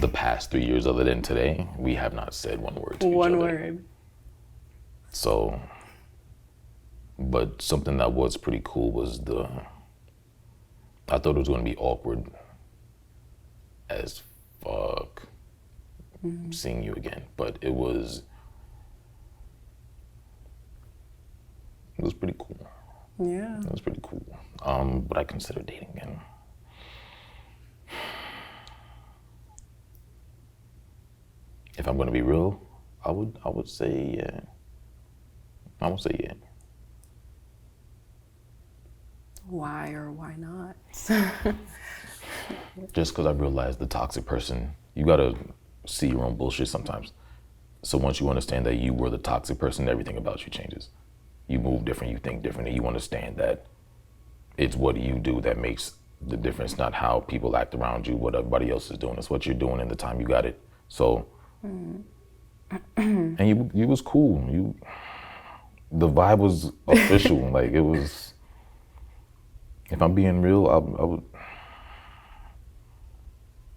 the past 3 years other than today, we have not said one word to each other. one word. So, but something that was pretty cool was I thought it was going to be awkward as fuck seeing you again, but it was pretty cool. Yeah. It was pretty cool. But I consider dating again. If I'm going to be real, I would say yeah. I would say yeah. Why or why not? Just because I realized the toxic person, you gotta see your own bullshit sometimes. So once you understand that you were the toxic person, everything about you changes. You move different, you think different, and you understand that it's what you do that makes the difference, not how people act around you, what everybody else is doing. It's what you're doing in the time you got it. So, and you was cool. The vibe was official. Like it was, if I'm being real, I would,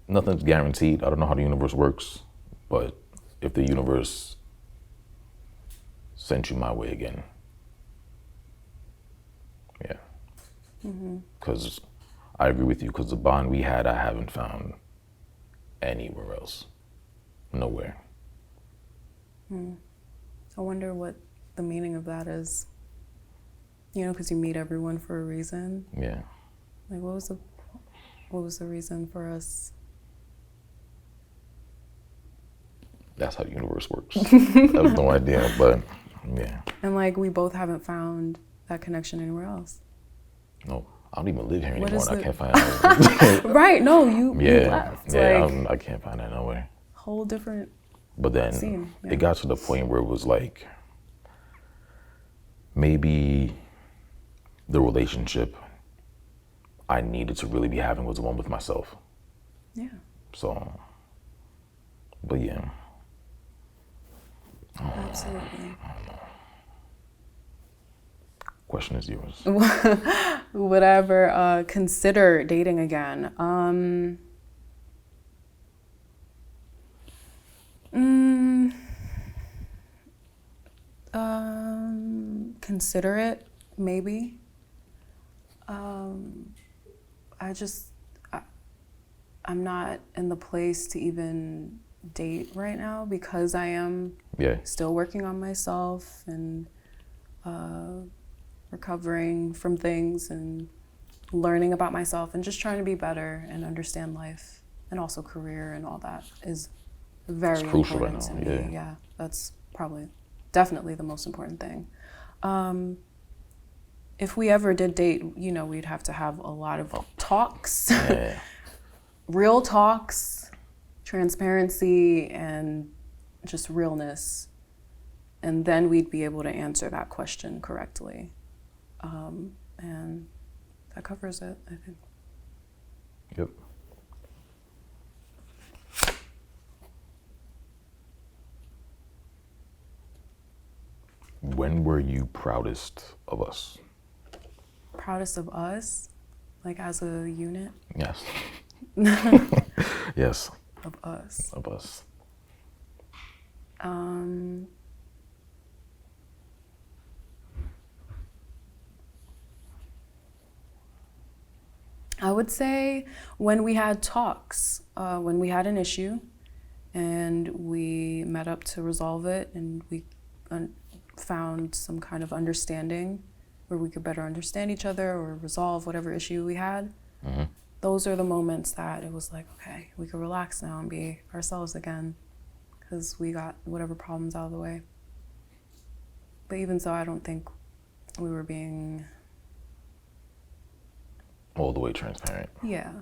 nothing's guaranteed. I don't know how the universe works, but if the universe sent you my way again, yeah. Because I agree with you, because the bond we had, I haven't found anywhere else. Nowhere. I wonder what the meaning of that is. You know, because you meet everyone for a reason. Yeah. Like, what was the reason for us? That's how the universe works. I have no idea, but yeah. And like, we both haven't found that connection anywhere else. No, I don't even live here What anymore, is and I the- can't find it. Right? No, you Yeah, left. yeah, Like, I can't find that nowhere. whole different. But then Scene, yeah. it got to the point where it was like, maybe the relationship I needed to really be having was the one with myself. Yeah. So, but yeah. Absolutely. Question is yours. Whatever. Consider dating again. Consider it, maybe. I'm not in the place to even date right now because I am Yeah. still working on myself and recovering from things and learning about myself and just trying to be better and understand life and also career and all that is very It's crucial important right to now, me. yeah. Yeah, that's probably definitely the most important thing. If we ever did date, you know, we'd have to have a lot of talks, Yeah. real talks, transparency, and just realness. And then we'd be able to answer that question correctly. And that covers it, I think. Yep. When were you proudest of us? Proudest of us, like as a unit Yes. Yes, of us. of us. I would say when we had talks, when we had an issue and we met up to resolve it and we found some kind of understanding where we could better understand each other or resolve whatever issue we had. Mm-hmm. Those are the moments that it was like, okay, we can relax now and be ourselves again because we got whatever problems out of the way. But even so, I don't think we were being... all the way transparent. Yeah.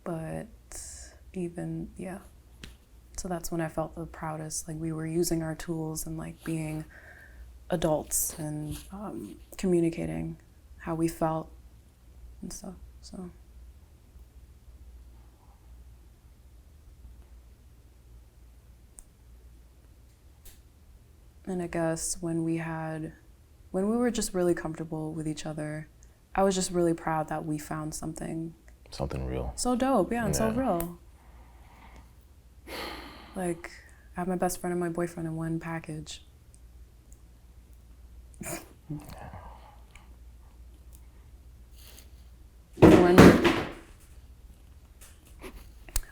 But even, yeah. So that's when I felt the proudest. Like we were using our tools and like being adults and communicating how we felt and stuff, so. And I guess when we were just really comfortable with each other, I was just really proud that we found something real. so dope, yeah, and so real. Like, I have my best friend and my boyfriend in one package.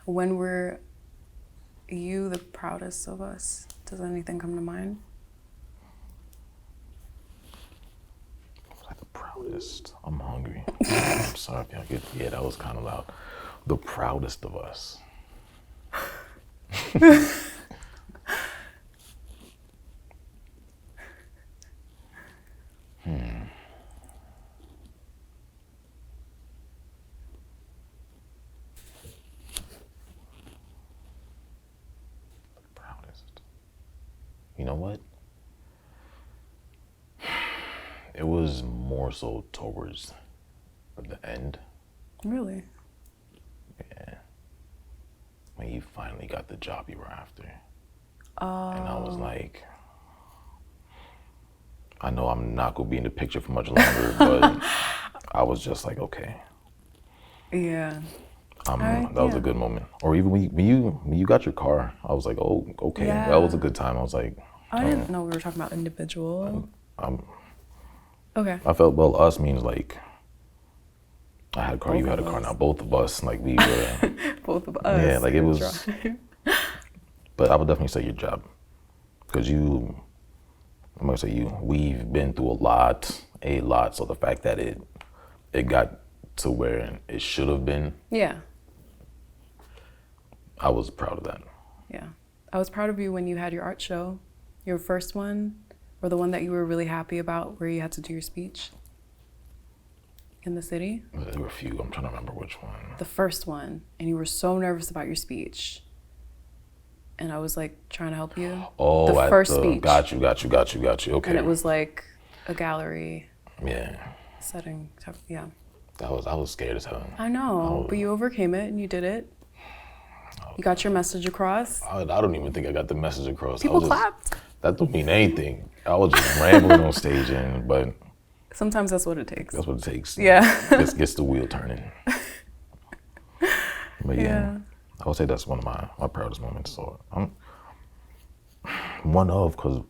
When were you the proudest of us? Does anything come to mind? Like the proudest. I'm hungry. I'm sorry if y'all get. Yeah, that was kind of loud. The proudest of us. Proudest. You know what? It was more so towards the end. Really? Yeah. When you finally got the job you were after. Oh. And I was like, I know I'm not gonna be in the picture for much longer, but I was just like, okay. Yeah. That was a good moment. Or even when you got your car, I was like, oh, okay, Yeah. that was a good time. I was like, I didn't know we were talking about individual. Okay. I felt, well, us means like, I had a car, Both you had a of car, us. now both of us, like we were, Both of us. yeah, like it was, Drive. but I would definitely say your job. Because I'm gonna say we've been through a lot, so the fact that it got to where it should have been, Yeah. I was proud of that. Yeah. I was proud of you when you had your art show, your first one, or the one that you were really happy about where you had to do your speech in the city. There were a few, I'm trying to remember which one. The first one, and you were so nervous about your speech. And I was like trying to help you. Oh, the first speech. Got you. Okay. And it was like a gallery Yeah. setting. Yeah. I was scared as hell. I know, but you overcame it and you did it. You got your message across. I don't even think I got the message across. People clapped. That don't mean anything. I was just rambling on stage, but Sometimes that's what it takes. that's what it takes. Yeah. Just gets the wheel turning. But yeah, I would say that's one of my proudest moments. So I'm because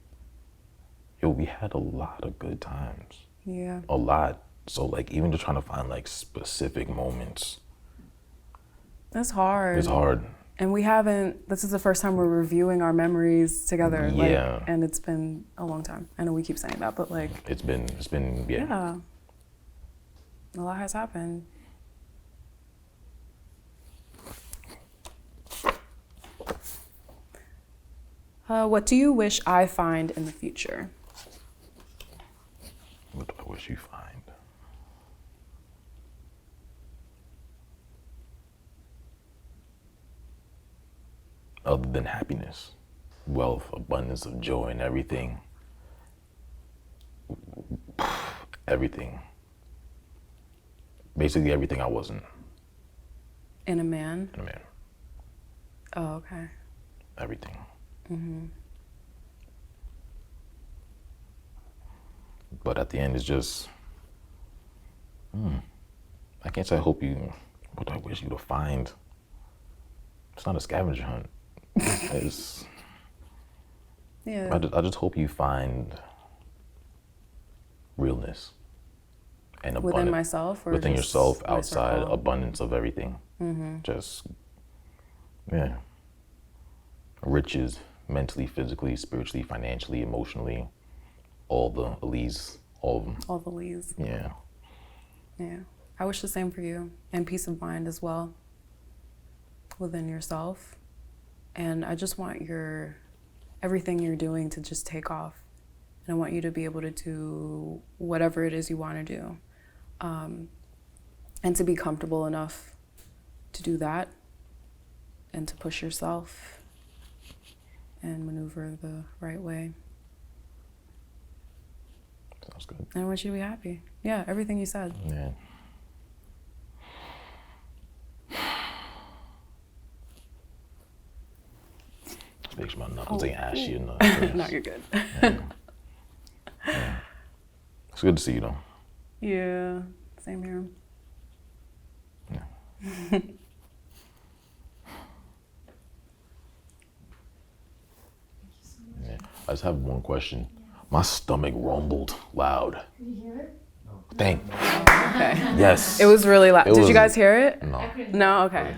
we had a lot of good times. Yeah. A lot. So like even just trying to find like specific moments. That's hard. It's hard. And this is the first time we're reviewing our memories together. Yeah. And it's been a long time. I know we keep saying that, but like. It's been yeah. Yeah. A lot has happened. What do you wish I find in the future? What do I wish you find? Other than happiness, wealth, abundance of joy and everything. Everything. Basically everything I wasn't. In a man? In a man. Oh, okay. Everything. Mm-hmm. But at the end, it's just, I can't say what I wish you to find. It's not a scavenger hunt. It's, Yeah. I just hope you find realness and within myself, or within just yourself, my outside, circle? abundance of everything. Just, yeah. Riches, mentally, physically, spiritually, financially, emotionally, all the Elise, all of them. All the leads. Yeah. Yeah. I wish the same for you, and peace of mind as well within yourself. And I just want everything you're doing to just take off. And I want you to be able to do whatever it is you want to do. And to be comfortable enough to do that and to push yourself and maneuver the right way. Sounds good. And I want you to be happy. Yeah, everything you said. Yeah. Make sure my knuckles ain't ashy enough. No, you're good. Yeah. It's good to see you though. Yeah, same here. Yeah. Yeah. I just have one question. My stomach rumbled loud. Did you hear it? Thank. Okay. Yes. It was really loud. It Did was- you guys hear it? No. No? Okay.